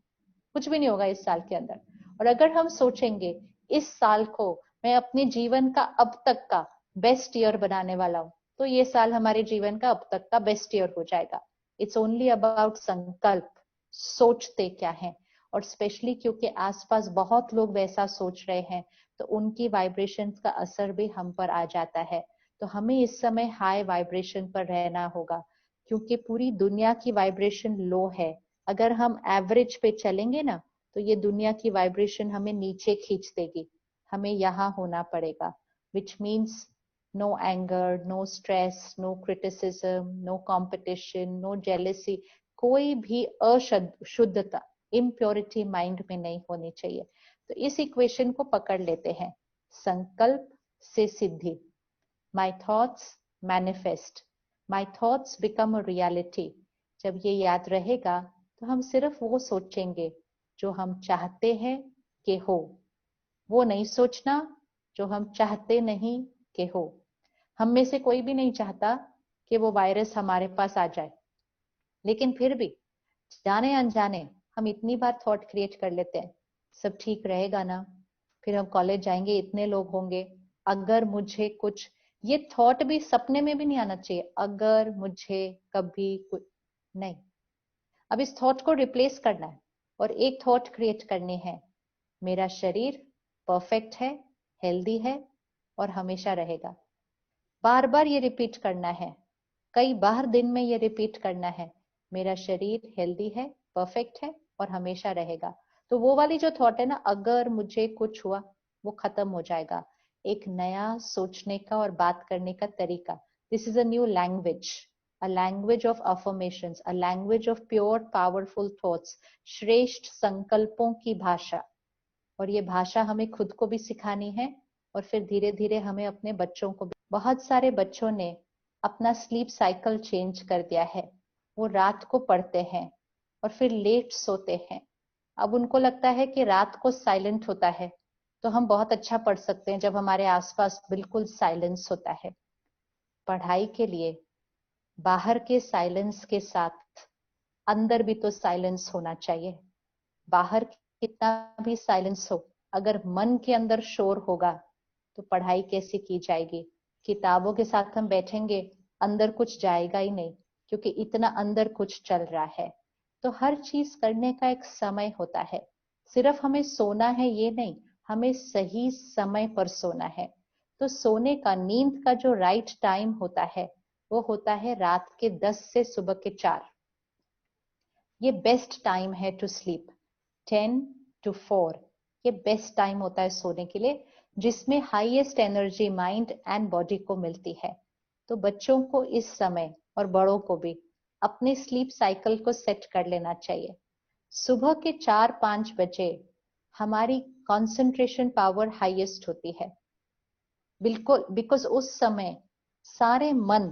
कुछ भी नहीं होगा इस साल के अंदर। और अगर हम सोचेंगे इस साल को मैं अपने जीवन का अब तक का बेस्ट ईयर बनाने वाला हूं, तो ये साल हमारे जीवन का अब तक का बेस्ट ईयर हो जाएगा। इट्स ओनली अबाउट संकल्प, सोचते क्या है। और स्पेशली क्योंकि आसपास बहुत लोग वैसा सोच रहे हैं, तो उनकी वाइब्रेशंस का असर भी हम पर आ जाता है। तो हमें इस समय हाई वाइब्रेशन पर रहना होगा, क्योंकि पूरी दुनिया की वाइब्रेशन लो है। अगर हम एवरेज पे चलेंगे ना, तो ये दुनिया की वाइब्रेशन हमें नीचे खींच देगी। हमें यहाँ होना पड़ेगा, which means no anger, no stress, no criticism, no competition, no jealousy, कोई भी अशुद्धता, इम्प्योरिटी माइंड में नहीं होनी चाहिए। तो इस इक्वेशन को पकड़ लेते हैं, संकल्प से सिद्धि, my thoughts manifest, my thoughts become a reality. जब ये याद रहेगा तो हम सिर्फ वो सोचेंगे जो हम चाहते हैं कि हो, वो नहीं सोचना जो हम चाहते नहीं कि हो। हम में से कोई भी नहीं चाहता कि वो वायरस हमारे पास आ जाए, लेकिन फिर भी जाने अनजाने हम इतनी बार थॉट क्रिएट कर लेते हैं, सब ठीक रहेगा ना, फिर हम कॉलेज जाएंगे इतने लोग होंगे, अगर मुझे कुछ, ये थॉट भी सपने में भी नहीं आना चाहिए, अगर मुझे कभी कुछ नहीं। अब इस थॉट को रिप्लेस करना है और एक थॉट क्रिएट करनी है, मेरा शरीर परफेक्ट है, हेल्दी है और हमेशा रहेगा। बार बार ये रिपीट करना है, कई बार दिन में ये रिपीट करना है, मेरा शरीर हेल्दी है, परफेक्ट है और हमेशा रहेगा। तो वो वाली जो थॉट है ना, अगर मुझे कुछ हुआ, वो खत्म हो जाएगा। एक नया सोचने का और बात करने का तरीका, this is a new language, a language of affirmations, a language of pure powerful thoughts, श्रेष्ठ संकल्पों की भाषा। और ये भाषा हमें खुद को भी सिखानी है और फिर धीरे धीरे हमें अपने बच्चों को भी। बहुत सारे बच्चों ने अपना स्लीप साइकिल चेंज कर दिया है, वो रात को पढ़ते हैं और फिर लेट सोते हैं। अब उनको लगता है कि रात को साइलेंट होता है, तो हम बहुत अच्छा पढ़ सकते हैं जब हमारे आसपास बिल्कुल साइलेंस होता है। पढ़ाई के लिए बाहर के साइलेंस के साथ अंदर भी तो साइलेंस होना चाहिए। बाहर कितना भी साइलेंस हो, अगर मन के अंदर शोर होगा तो पढ़ाई कैसे की जाएगी। किताबों के साथ हम बैठेंगे, अंदर कुछ जाएगा ही नहीं, क्योंकि इतना अंदर कुछ चल रहा है। तो हर चीज करने का एक समय होता है, सिर्फ हमें सोना है ये नहीं, हमें सही समय पर सोना है। तो सोने का, नींद का जो राइट टाइम होता है वो होता है रात के 10 से सुबह के 4। ये बेस्ट टाइम है टू स्लीप। 10 to 4 ये बेस्ट टाइम होता है सोने के लिए, जिसमें highest energy mind and body को मिलती है। तो बच्चों को इस समय और बड़ों को भी अपने स्लीप साइकिल को सेट कर लेना चाहिए। सुबह के 4-5 बजे हमारी कंसंट्रेशन पावर हाईएस्ट होती है, बिल्कुल, बिकॉज उस समय सारे मन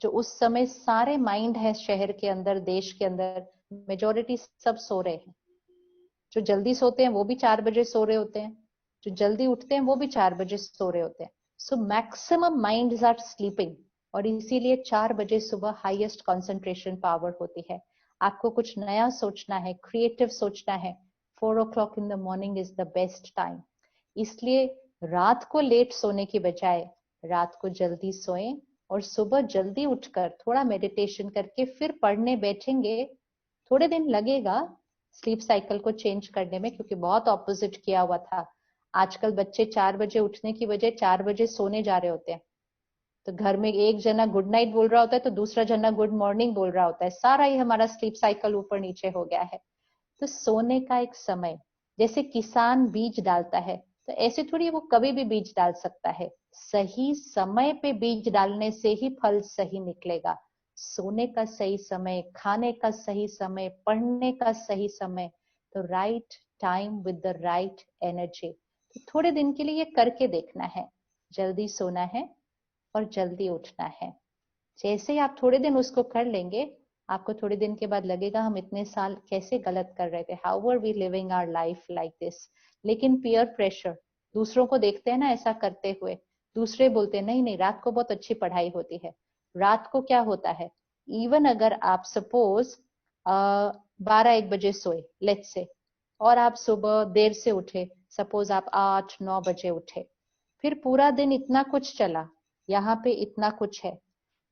जो उस समय सारे माइंड है शहर के अंदर, देश के अंदर, मेजोरिटी सब सो रहे हैं। जो जल्दी सोते हैं वो भी 4 बजे सो रहे होते हैं, जो जल्दी उठते हैं वो भी 4 बजे सो रहे होते हैं। So maximum minds are sleeping, और इसीलिए 4 बजे सुबह हाईएस्ट कंसंट्रेशन पावर होती है। आपको कुछ नया सोचना है, क्रिएटिव सोचना है, 4 o'clock in the morning is the best time. इसलिए रात को लेट सोने की बजाय रात को जल्दी सोएं, और सुबह जल्दी उठकर थोड़ा मेडिटेशन करके फिर पढ़ने बैठेंगे। थोड़े दिन लगेगा स्लीप साइकिल को चेंज करने में, क्योंकि बहुत ऑपोजिट किया हुआ था। आजकल बच्चे 4 बजे उठने की बजाय 4 बजे सोने जा रहे होते हैं। तो घर में एक जना गुड नाइट बोल रहा होता है तो दूसरा जना गुड मॉर्निंग बोल रहा होता है। सारा ही हमारा स्लीप साइकिल ऊपर नीचे हो गया है। तो सोने का एक समय, जैसे किसान बीज डालता है तो ऐसे थोड़ी वो कभी भी बीज डाल सकता है। सही समय पे बीज डालने से ही फल सही निकलेगा। सोने का सही समय, खाने का सही समय, पढ़ने का सही समय, तो right time with the right energy. तो थोड़े दिन के लिए ये करके देखना है। जल्दी सोना है और जल्दी उठना है। जैसे ही आप थोड़े दिन उसको कर लेंगे, आपको थोड़े दिन के बाद लगेगा हम इतने साल कैसे गलत कर रहे थे, how were we living our life like this. लेकिन पीयर प्रेशर, दूसरों को देखते हैं ना ऐसा करते हुए, दूसरे बोलते हैं नहीं नहीं रात को बहुत अच्छी पढ़ाई होती है। रात को क्या होता है, इवन अगर आप सपोज 12-1 बजे सोए लेट्स से, और आप सुबह देर से उठे, सपोज आप 8-9 बजे उठे, फिर पूरा दिन इतना कुछ चला, यहाँ पे इतना कुछ है,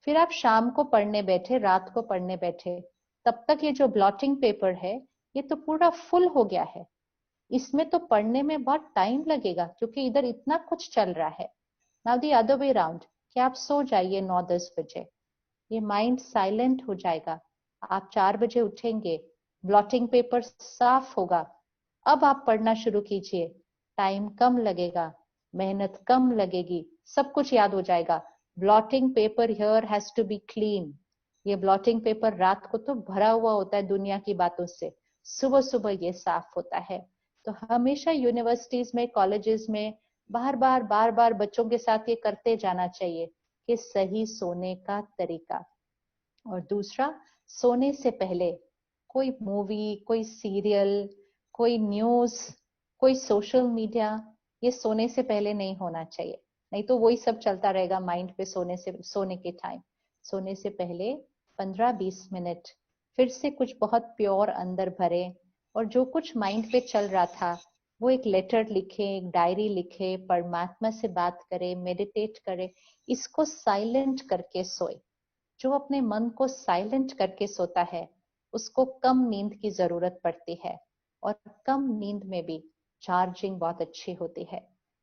फिर आप शाम को पढ़ने बैठे, रात को पढ़ने बैठे, तब तक ये जो ब्लॉटिंग पेपर है ये तो पूरा फुल हो गया है। इसमें तो पढ़ने में बहुत टाइम लगेगा क्योंकि इधर इतना कुछ चल रहा है। Now the other way round, कि आप सो जाइए 9-10 बजे, ये माइंड साइलेंट हो जाएगा। आप 4 बजे उठेंगे, ब्लॉटिंग पेपर साफ होगा, अब आप पढ़ना शुरू कीजिए। टाइम कम लगेगा, मेहनत कम लगेगी, सब कुछ याद हो जाएगा। Blotting paper here has to be clean. ये ब्लॉटिंग पेपर रात को तो भरा हुआ होता है दुनिया की बातों से, सुबह सुबह ये साफ होता है। तो हमेशा यूनिवर्सिटीज में, कॉलेजेस में बार बार बच्चों के साथ ये करते जाना चाहिए कि सही सोने का तरीका। और दूसरा, सोने से पहले कोई मूवी, कोई सीरियल, कोई न्यूज, कोई सोशल मीडिया, ये सोने से पहले नहीं होना चाहिए। नहीं तो वही सब चलता रहेगा माइंड पे सोने के टाइम। सोने से पहले 15-20 मिनट फिर से कुछ बहुत प्योर अंदर भरे, और जो कुछ माइंड पे चल रहा था वो एक लेटर लिखे, एक डायरी लिखे, परमात्मा से बात करे, मेडिटेट करे, इसको साइलेंट करके सोए। जो अपने मन को साइलेंट करके सोता है उसको कम नींद की जरूरत पड़ती है, और कम नींद में भी चार्जिंग बहुत अच्छी होती है।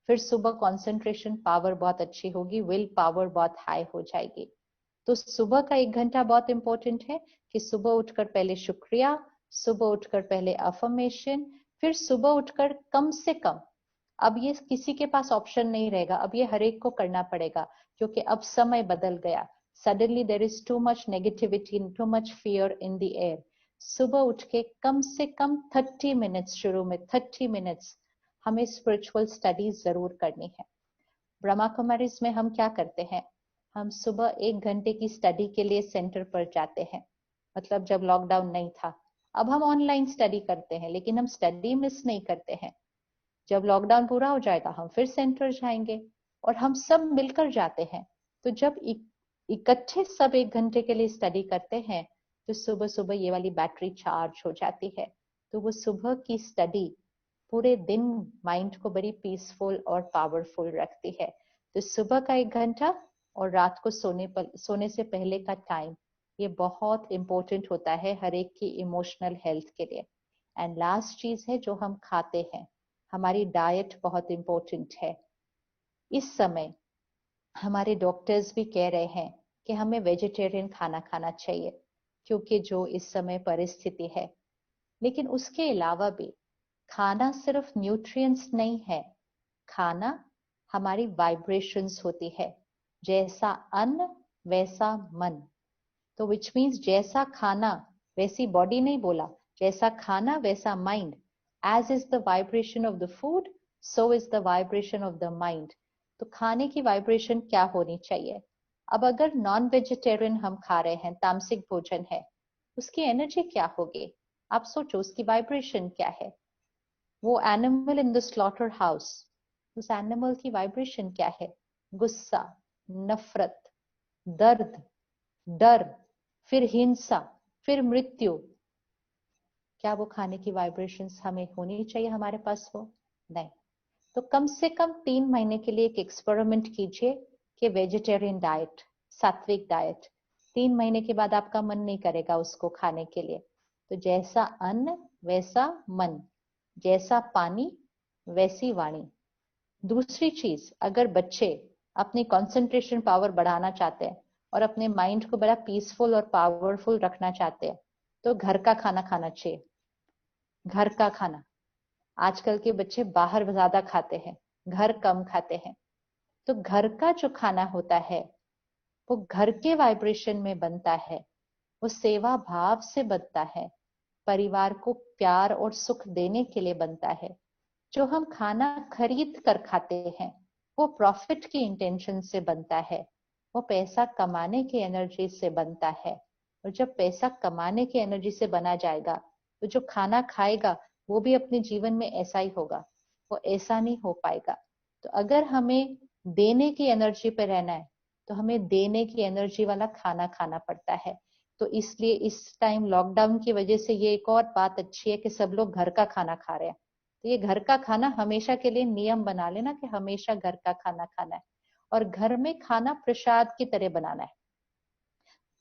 फिर सुबह कंसंट्रेशन पावर बहुत अच्छी होगी, विल पावर बहुत हाई हो जाएगी। तो सुबह का 1 घंटा बहुत इंपॉर्टेंट है कि सुबह उठकर पहले शुक्रिया, सुबह उठकर पहले अफर्मेशन, फिर सुबह उठकर कम से कम, अब ये किसी के पास ऑप्शन नहीं रहेगा, अब ये हर एक को करना पड़ेगा क्योंकि अब समय बदल गया। Suddenly there is too much negativity and too much fear in the air. सुबह उठ के कम से कम 30 मिनट्स, शुरू में 30 मिनट्स हमें स्पिरिचुअल स्टडीज जरूर करनी है। ब्रह्मा कुमारीज में हम क्या करते हैं, हम सुबह 1 घंटे की स्टडी के लिए सेंटर पर जाते हैं। मतलब जब लॉकडाउन नहीं था, अब हम ऑनलाइन स्टडी करते हैं, लेकिन हम स्टडी मिस नहीं करते हैं। जब लॉकडाउन पूरा हो जाएगा हम फिर सेंटर जाएंगे, और हम सब मिलकर जाते हैं। तो जब इकट्ठे सब 1 घंटे के लिए स्टडी करते हैं तो सुबह सुबह ये वाली बैटरी चार्ज हो जाती है। तो वो सुबह की स्टडी पूरे दिन माइंड को बड़ी पीसफुल और पावरफुल रखती है। तो सुबह का 1 घंटा और रात को सोने से पहले का टाइम, ये बहुत इंपॉर्टेंट होता है हर एक की इमोशनल हेल्थ के लिए। एंड लास्ट चीज है जो हम खाते हैं, हमारी डाइट बहुत इंपॉर्टेंट है। इस समय हमारे डॉक्टर्स भी कह रहे हैं कि हमें वेजिटेरियन खाना खाना चाहिए क्योंकि जो इस समय परिस्थिति है। लेकिन उसके अलावा भी खाना सिर्फ न्यूट्रिएंट्स नहीं है, खाना हमारी वाइब्रेशंस होती है। जैसा अन्न वैसा मन, तो विच मीन्स जैसा खाना वैसी बॉडी नहीं बोला, जैसा खाना वैसा mind. As is the vibration of the food, so is the vibration of the mind. तो खाने की वाइब्रेशन क्या होनी चाहिए, अब अगर नॉन वेजिटेरियन हम खा रहे हैं, तामसिक भोजन है, उसकी एनर्जी क्या होगी? आप सोचो उसकी वाइब्रेशन क्या है। वो animal in the slaughter house, उस एनिमल की वाइब्रेशन क्या है? गुस्सा, नफरत, दर्द, डर, फिर हिंसा, फिर मृत्यु। क्या वो खाने की वाइब्रेशंस हमें होनी चाहिए हमारे पास? वो नहीं। तो कम से कम 3 महीने के लिए एक एक्सपेरिमेंट कीजिए कि वेजिटेरियन डाइट, सात्विक डाइट। 3 महीने के बाद आपका मन नहीं करेगा उसको खाने के लिए। तो जैसा अन्न वैसा मन, जैसा पानी वैसी वाणी। दूसरी चीज, अगर बच्चे अपनी कंसंट्रेशन पावर बढ़ाना चाहते हैं और अपने माइंड को बड़ा पीसफुल और पावरफुल रखना चाहते हैं, तो घर का खाना खाना चाहिए। घर का खाना। आजकल के बच्चे बाहर ज्यादा खाते हैं, घर कम खाते हैं। तो घर का जो खाना होता है वो घर के वाइब्रेशन में बनता है, वो सेवा भाव से बनता है, परिवार को प्यार और सुख देने के लिए बनता है। जो हम खाना खरीद कर खाते हैं वो प्रॉफिट की इंटेंशन से बनता है, वो पैसा कमाने की एनर्जी से बनता है। और जब पैसा कमाने की एनर्जी से बना जाएगा तो जो खाना खाएगा वो भी अपने जीवन में ऐसा ही होगा, वो ऐसा नहीं हो पाएगा। तो अगर हमें देने की एनर्जी पे रहना है तो हमें देने की एनर्जी वाला खाना खाना पड़ता है। तो इसलिए इस टाइम लॉकडाउन की वजह से ये एक और बात अच्छी है कि सब लोग घर का खाना खा रहे हैं। तो ये घर का खाना हमेशा के लिए नियम बना लेना कि हमेशा घर का खाना खाना है, और घर में खाना प्रसाद की तरह बनाना है।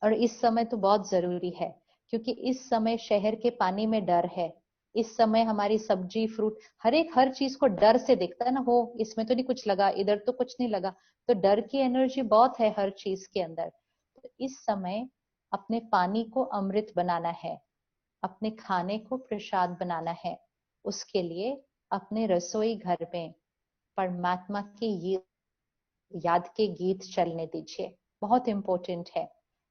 और इस समय तो बहुत जरूरी है, क्योंकि इस समय शहर के पानी में डर है। इस समय हमारी सब्जी फ्रूट हर चीज को डर से देखता है ना, हो इसमें तो नहीं कुछ लगा, इधर तो कुछ नहीं लगा। तो डर की एनर्जी बहुत है हर चीज के अंदर। तो इस समय अपने पानी को अमृत बनाना है, अपने खाने को प्रसाद बनाना है। उसके लिए अपने रसोई घर में परमात्मा की याद के गीत चलने दीजिए, बहुत इंपॉर्टेंट है।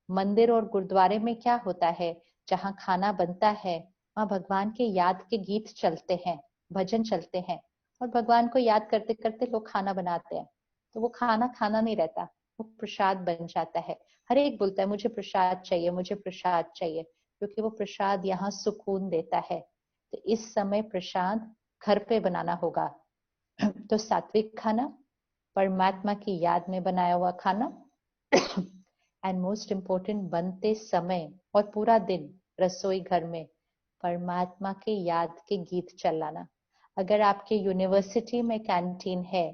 मंदिर और गुरुद्वारे में क्या होता है, जहाँ खाना बनता है वहां भगवान के याद के गीत चलते हैं, भजन चलते हैं, और भगवान को याद करते करते लोग खाना बनाते हैं। तो वो खाना खाना नहीं रहता, वो प्रसाद बन जाता है। हर एक बोलता है मुझे प्रसाद चाहिए, मुझे प्रसाद चाहिए, क्योंकि वो प्रसाद यहाँ सुकून देता है। तो इस समय प्रसाद घर पे बनाना होगा। तो सात्विक खाना, परमात्मा की याद में बनाया हुआ खाना, एंड मोस्ट इम्पोर्टेंट बनते समय और पूरा दिन रसोई घर में परमात्मा के याद के गीत चलाना। अगर आपके यूनिवर्सिटी में कैंटीन है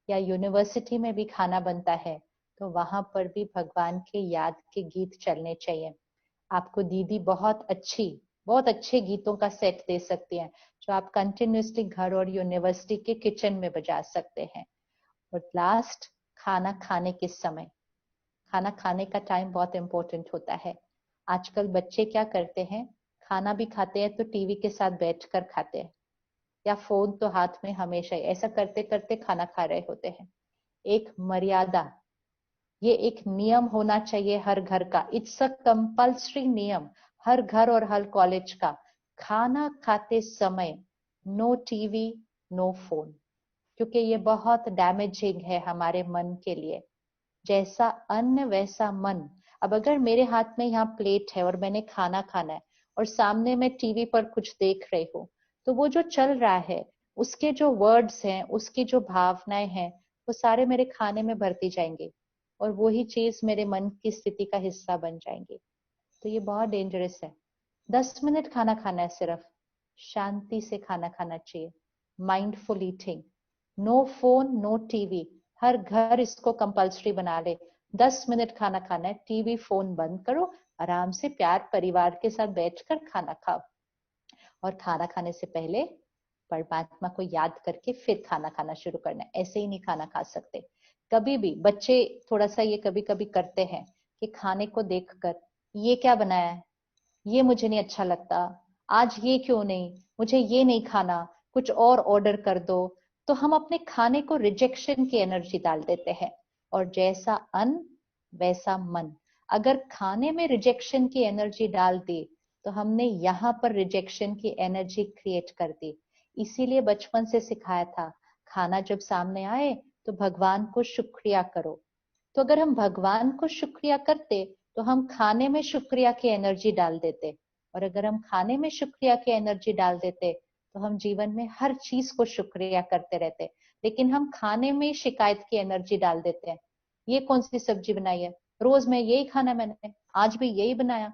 या यूनिवर्सिटी में भी खाना बनता है तो वहां पर भी भगवान के याद के गीत चलने चाहिए। आपको दीदी बहुत अच्छे गीतों का सेट दे सकती हैं, जो आप कंटिन्यूसली घर और यूनिवर्सिटी के किचन में बजा सकते हैं। और लास्ट, खाना खाने के समय, खाना खाने का टाइम बहुत इंपॉर्टेंट होता है। आजकल बच्चे क्या करते हैं, खाना भी खाते हैं तो टीवी के साथ बैठकर खाते हैं, या फोन तो हाथ में हमेशा ही, ऐसा करते करते खाना खा रहे होते हैं। एक मर्यादा, ये एक नियम होना चाहिए हर घर का। इट्स अ कंपल्सरी नियम हर घर और हर कॉलेज का। खाना खाते समय नो टीवी, नो फोन, क्योंकि ये बहुत डैमेजिंग है हमारे मन के लिए। जैसा अन्न वैसा मन। अब अगर मेरे हाथ में यहाँ प्लेट है और मैंने खाना खाना है और सामने मैं टीवी पर कुछ देख रही हूँ, तो वो जो चल रहा है उसके जो वर्ड्स हैं, उसकी जो भावनाएं हैं, वो सारे मेरे खाने में भरती जाएंगे और वही चीज मेरे मन की स्थिति का हिस्सा बन जाएंगी। तो ये बहुत डेंजरस है। 10 मिनट खाना खाना है सिर्फ, शांति से खाना खाना चाहिए, mindful eating, no phone no TV. हर घर इसको कंपल्सरी बना ले। 10 मिनट खाना खाना है, टीवी फोन बंद करो, आराम से प्यार परिवार के साथ बैठकर खाना खाओ। और खाना खाने से पहले परमात्मा को याद करके फिर खाना खाना शुरू करना है। ऐसे ही नहीं खाना खा सकते। कभी भी बच्चे थोड़ा सा ये कभी कभी करते हैं कि खाने को देखकर, ये क्या बनाया है, ये मुझे नहीं अच्छा लगता, आज ये क्यों नहीं, मुझे ये नहीं खाना, कुछ और ऑर्डर कर दो। तो हम अपने खाने को रिजेक्शन की एनर्जी डाल देते हैं। और जैसा अन्न वैसा मन। अगर खाने में रिजेक्शन की एनर्जी डाल दी तो हमने यहाँ पर रिजेक्शन की एनर्जी क्रिएट कर दी। इसीलिए बचपन से सिखाया था, खाना जब सामने आए तो भगवान को शुक्रिया करो। तो अगर हम भगवान को शुक्रिया करते तो हम खाने में शुक्रिया की एनर्जी डाल देते, और अगर हम खाने में शुक्रिया की एनर्जी डाल देते तो हम जीवन में हर चीज को शुक्रिया करते रहते। लेकिन हम खाने में शिकायत की एनर्जी डाल देते हैं, ये कौन सी सब्जी बनाई है, रोज में यही खाना, मैंने आज भी यही बनाया।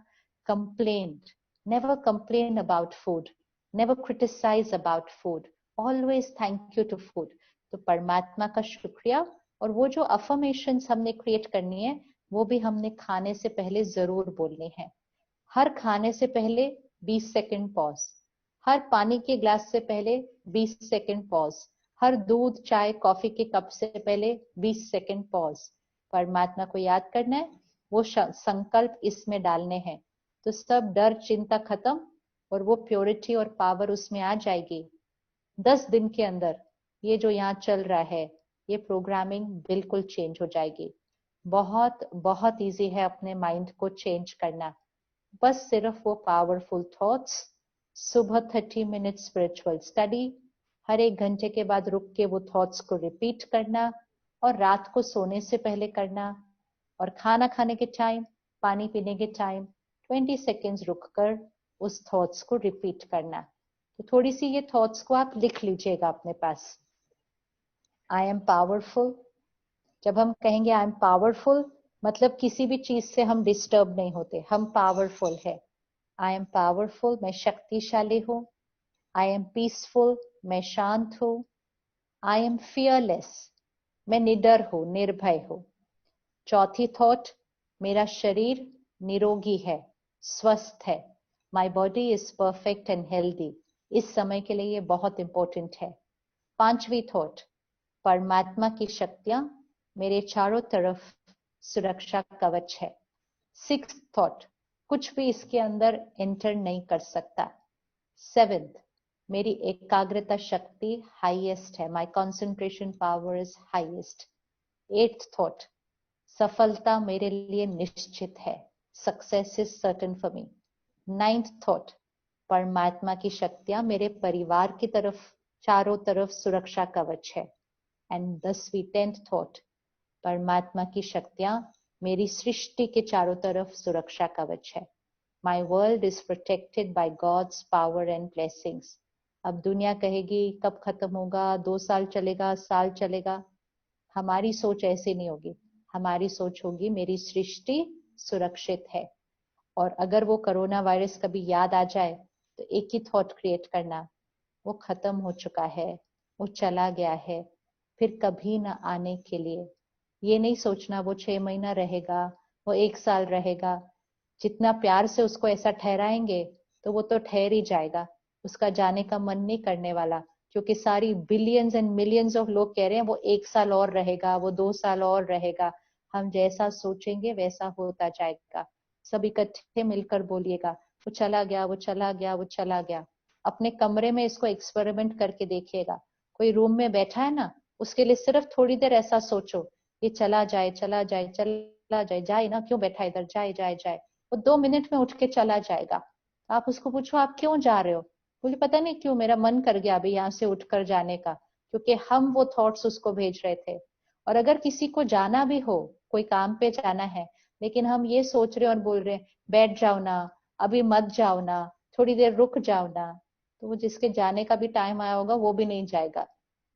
Complain, never complain about food, never criticise about food, always thank you to food. तो परमात्मा का शुक्रिया, और वो जो अफर्मेशंस हमने क्रिएट करनी है वो भी हमने खाने से पहले जरूर बोलनी है। हर खाने से पहले 20 सेकंड पॉज, हर पानी के ग्लास से पहले 20 सेकंड पॉज, हर दूध चाय कॉफी के कप से पहले 20 सेकंड पॉज। परमात्मा को याद करना है, वो संकल्प इसमें डालने हैं, तो सब डर चिंता खत्म और वो प्योरिटी और पावर उसमें आ जाएगी। 10 दिन के अंदर ये जो यहाँ चल रहा है, ये प्रोग्रामिंग बिल्कुल चेंज हो जाएगी। बहुत बहुत इजी है अपने माइंड को चेंज करना, बस सिर्फ वो पावरफुल थॉट्स, सुबह 30 मिनट स्पिरिचुअल स्टडी, हर 1 घंटे के बाद रुक के वो थॉट्स को रिपीट करना, और रात को सोने से पहले करना, और खाना खाने के टाइम, पानी पीने के टाइम 20 सेकेंड्स रुककर उस थॉट्स को रिपीट करना। तो थोड़ी सी ये थॉट्स को आप लिख लीजिएगा अपने पास। आई एम पावरफुल, जब हम कहेंगे आई एम पावरफुल मतलब किसी भी चीज से हम डिस्टर्ब नहीं होते, हम पावरफुल है। आई एम पावरफुल, मैं शक्तिशाली हूँ। आई एम पीसफुल, मैं शांत हूँ। आई एम फियरलेस, मैं निडर हूँ, निर्भय हूँ। चौथी थॉट, मेरा शरीर निरोगी है, स्वस्थ है। My body is perfect and healthy. इस समय के लिए ये बहुत इंपॉर्टेंट है। पांचवी थॉट, परमात्मा की शक्तियां मेरे चारों तरफ सुरक्षा कवच है। सिक्स्थ थॉट, कुछ भी इसके अंदर एंटर नहीं कर सकता। सेवेंथ, मेरी एकाग्रता शक्ति हाईएस्ट है, my concentration power is highest. Eighth thought, सफलता मेरे लिए निश्चित है, success is certain for me. Ninth thought, परमात्मा की शक्तियां मेरे परिवार की तरफ चारों तरफ सुरक्षा कवच है। एंड 10वीं 10th थॉट, परमात्मा की शक्तियां मेरी सृष्टि के चारों तरफ सुरक्षा कवच है। My world is protected by God's power and blessings. अब दुनिया कहेगी कब खत्म होगा, 2 साल चलेगा, साल चलेगा, हमारी सोच ऐसी नहीं होगी। हमारी सोच होगी मेरी सृष्टि सुरक्षित है। और अगर वो कोरोना वायरस कभी याद आ जाए तो एक ही थॉट क्रिएट करना, वो खत्म हो चुका है, वो चला गया है, फिर कभी ना आने के लिए। ये नहीं सोचना वो 6 महीना रहेगा, वो 1 साल रहेगा। जितना प्यार से उसको ऐसा ठहराएंगे तो वो तो ठहर ही जाएगा, उसका जाने का मन नहीं करने वाला, क्योंकि सारी बिलियंस एंड मिलियंस ऑफ लोग कह रहे हैं वो 1 साल और रहेगा, वो 2 साल और रहेगा। हम जैसा सोचेंगे वैसा होता जाएगा। सब इकट्ठे मिलकर बोलिएगा, वो चला गया, वो चला गया, वो चला गया। अपने कमरे में इसको एक्सपेरिमेंट करके देखिएगा। कोई रूम में बैठा है ना, उसके लिए सिर्फ थोड़ी देर ऐसा सोचो, ये चला जाए, चला जाए, चला जाए, जाए ना, क्यों बैठा इधर, जाए जाए जाए। वो 2 मिनट में उठ के चला जाएगा। आप उसको पूछो आप क्यों जा रहे हो, बोले पता नहीं क्यों मेरा मन कर गया अभी यहाँ से उठकर जाने का, क्योंकि हम वो थॉट्स उसको भेज रहे थे। और अगर किसी को जाना भी हो, कोई काम पे जाना है, लेकिन हम ये सोच रहे और बोल रहे बैठ जाओ ना, अभी मत जाओ ना, थोड़ी देर रुक जाओ ना, तो वो जिसके जाने का भी टाइम आया होगा वो भी नहीं जाएगा।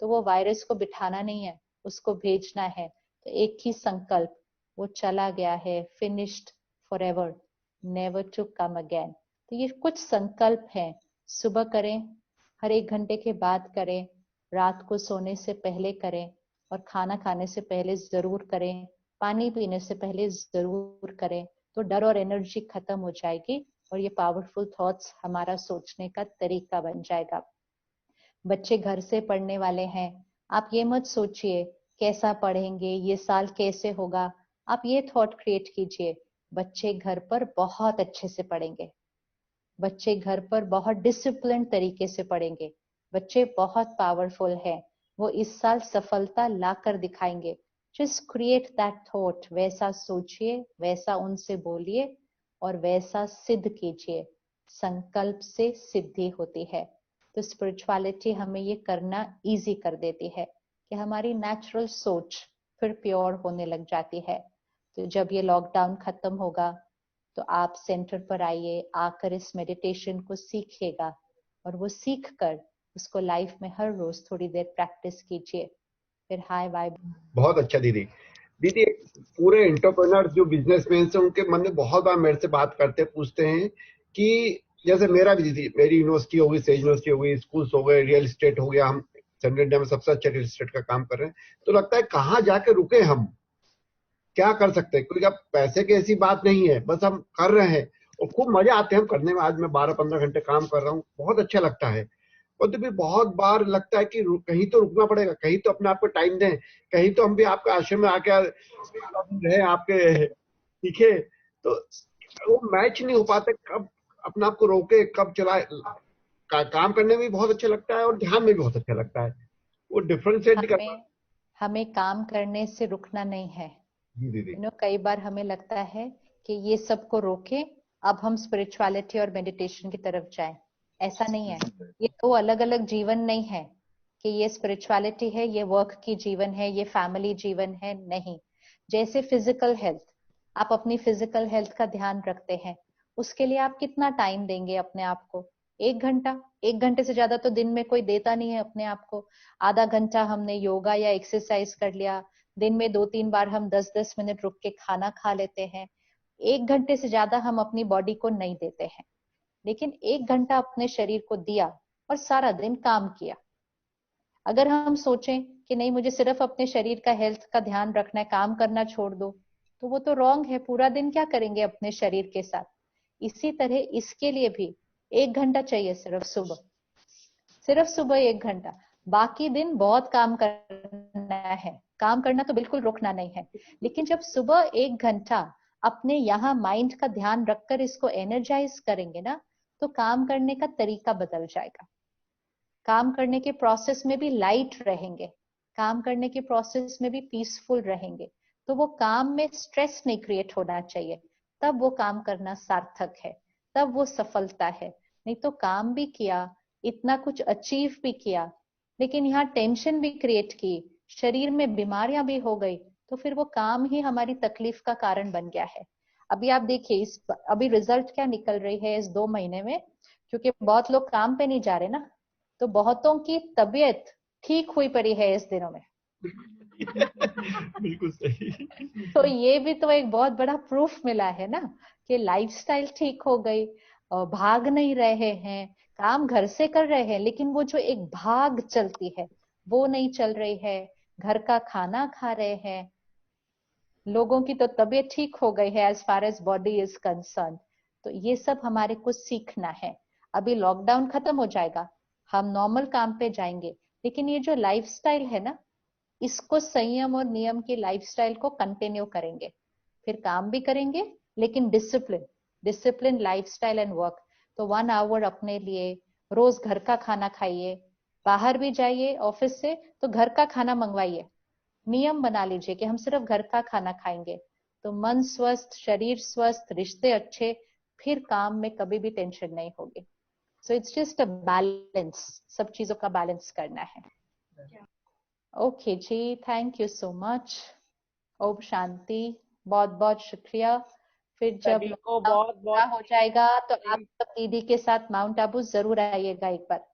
तो वो वायरस को बिठाना नहीं है, उसको भेजना है। तो एक ही संकल्प, वो चला गया है, finished forever, never to come again. तो ये कुछ संकल्प हैं, सुबह करें, हर 1 घंटे के बाद करें, रात को सोने से पहले करें, और खाना खाने से पहले जरूर करें, पानी पीने से पहले जरूर करें। तो डर और एनर्जी खत्म हो जाएगी और ये पावरफुल थॉट्स हमारा सोचने का तरीका बन जाएगा। बच्चे घर से पढ़ने वाले हैं, आप ये मत सोचिए कैसा पढ़ेंगे, ये साल कैसे होगा। आप ये थॉट क्रिएट कीजिए, बच्चे घर पर बहुत अच्छे से पढ़ेंगे, बच्चे घर पर बहुत डिसिप्लिन तरीके से पढ़ेंगे, बच्चे बहुत पावरफुल हैं, वो इस साल सफलता ला कर दिखाएंगे। जस्ट क्रिएट दैट थॉट, वैसा सोचिए, वैसा उनसे बोलिए और वैसा सिद्ध कीजिए। संकल्प से सिद्धि होती है। तो स्पिरिचुअलिटी हमें ये करना इजी कर देती है कि हमारी नेचुरल सोच, फिर प्योर होने लग जाती है। तो जब ये लॉकडाउन खत्म होगा तो आप सेंटर पर आइए, आकर इस मेडिटेशन को सीखिएगा और वो सीख कर उसको लाइफ में हर रोज थोड़ी देर प्रैक्टिस कीजिए, फिर हाई वाइब। बहुत अच्छा दीदी। दीदी पूरे एंटरप्रेन्योर जो बिजनेसमैन हैं उनके मन में बहुत बार मेरे से बात करते पूछते हैं कि जैसे मेरा भी दीदी, मेरी यूनिवर्सिटी हो गई, सेज यूनिवर्सिटी हो गई, स्कूल्स हो गए, रियल एस्टेट हो गया, हम सेंट्रल इंडिया में सबसे अच्छा रियल एस्टेट का काम कर रहे हैं, तो लगता है कहाँ जाके रुके, हम क्या कर सकते हैं, क्योंकि अब पैसे की ऐसी बात नहीं है, बस हम कर रहे हैं और खूब मजा आते हैं हम करने में। आज मैं 12-15 घंटे काम कर रहा हूँ, बहुत अच्छा लगता है। और तो भी बहुत बार लगता है कि कहीं तो रुकना पड़ेगा, कहीं तो अपने आप को टाइम दें, कहीं तो हम भी आपके आश्रम में आके रहे, आपके सीखे, तो वो मैच नहीं हो पाते, कब अपने आप को रोके, कब चलाए। काम करने में भी बहुत अच्छा लगता है और ध्यान में भी बहुत अच्छा लगता है, वो डिफरेंशिएट नहीं करना। हमें काम करने से रुकना नहीं है। जी दीदी। कई बार हमें लगता है कि ये सब को रोके अब हम स्पिरिचुअलिटी और मेडिटेशन की तरफ जाएं। ऐसा नहीं है, ये दो अलग अलग जीवन नहीं है कि ये स्पिरिचुअलिटी है, ये वर्क की जीवन है, ये फैमिली जीवन है, नहीं। जैसे फिजिकल हेल्थ, आप अपनी फिजिकल हेल्थ का ध्यान रखते हैं, उसके लिए आप कितना टाइम देंगे अपने आप को? 1 घंटा, 1 घंटे से ज्यादा तो दिन में कोई देता नहीं है अपने आप को। आधा घंटा हमने योगा या एक्सरसाइज कर लिया, दिन में 2-3 बार हम 10-10 मिनट रुक के खाना खा लेते हैं। 1 घंटे से ज्यादा हम अपनी बॉडी को नहीं देते हैं, लेकिन 1 घंटा अपने शरीर को दिया और सारा दिन काम किया। अगर हम सोचें कि नहीं मुझे सिर्फ अपने शरीर का हेल्थ का ध्यान रखना है, काम करना छोड़ दो, तो वो तो रॉन्ग है। पूरा दिन क्या करेंगे अपने शरीर के साथ? इसी तरह इसके लिए भी 1 घंटा चाहिए, सिर्फ सुबह 1 घंटा। बाकी दिन बहुत काम करना है, काम करना तो बिल्कुल रुकना नहीं है, लेकिन जब सुबह 1 घंटा अपने यहाँ माइंड का ध्यान रखकर इसको एनर्जाइज करेंगे ना, तो काम करने का तरीका बदल जाएगा। काम करने के प्रोसेस में भी लाइट रहेंगे, काम करने के प्रोसेस में भी पीसफुल रहेंगे। तो वो काम में स्ट्रेस नहीं क्रिएट होना चाहिए, तब वो काम करना सार्थक है, तब वो सफलता है। नहीं तो काम भी किया, इतना कुछ अचीव भी किया, लेकिन यहाँ टेंशन भी क्रिएट की, शरीर में बीमारियां भी हो गई, तो फिर वो काम ही हमारी तकलीफ का कारण बन गया है। अभी आप देखिए अभी रिजल्ट क्या निकल रही है इस 2 महीने में, क्योंकि बहुत लोग काम पे नहीं जा रहे ना, तो बहुतों की तबीयत ठीक हुई पड़ी है इस दिनों में। बिल्कुल सही। तो ये भी तो एक बहुत बड़ा प्रूफ मिला है ना कि लाइफस्टाइल ठीक हो गई, भाग नहीं रहे हैं, काम घर से कर रहे हैं, लेकिन वो जो एक भाग चलती है वो नहीं चल रही है। घर का खाना खा रहे हैं, लोगों की तो तबीयत ठीक हो गई है as far as body is concern. तो ये सब हमारे को सीखना है। अभी लॉकडाउन खत्म हो जाएगा, हम नॉर्मल काम पे जाएंगे, लेकिन ये जो लाइफस्टाइल है ना, इसको संयम और नियम की लाइफस्टाइल को कंटिन्यू करेंगे, फिर काम भी करेंगे, लेकिन डिसिप्लिन लाइफस्टाइल एंड वर्क। तो 1 आवर अपने लिए, रोज घर का खाना खाइए, बाहर भी जाइए ऑफिस से तो घर का खाना मंगवाइए, नियम बना लीजिए कि हम सिर्फ घर का खाना खाएंगे। तो मन स्वस्थ, शरीर स्वस्थ, रिश्ते अच्छे, फिर काम में कभी भी टेंशन नहीं होगी। So it's just a balance, सब चीजों का बैलेंस करना है। ओके जी, थैंक यू सो मच। ओम शांति, बहुत बहुत शुक्रिया। फिर जब सभी को बहुत पूरा बहुत हो जाएगा तो आप सब दीदी के साथ माउंट आबू जरूर आइएगा एक बार।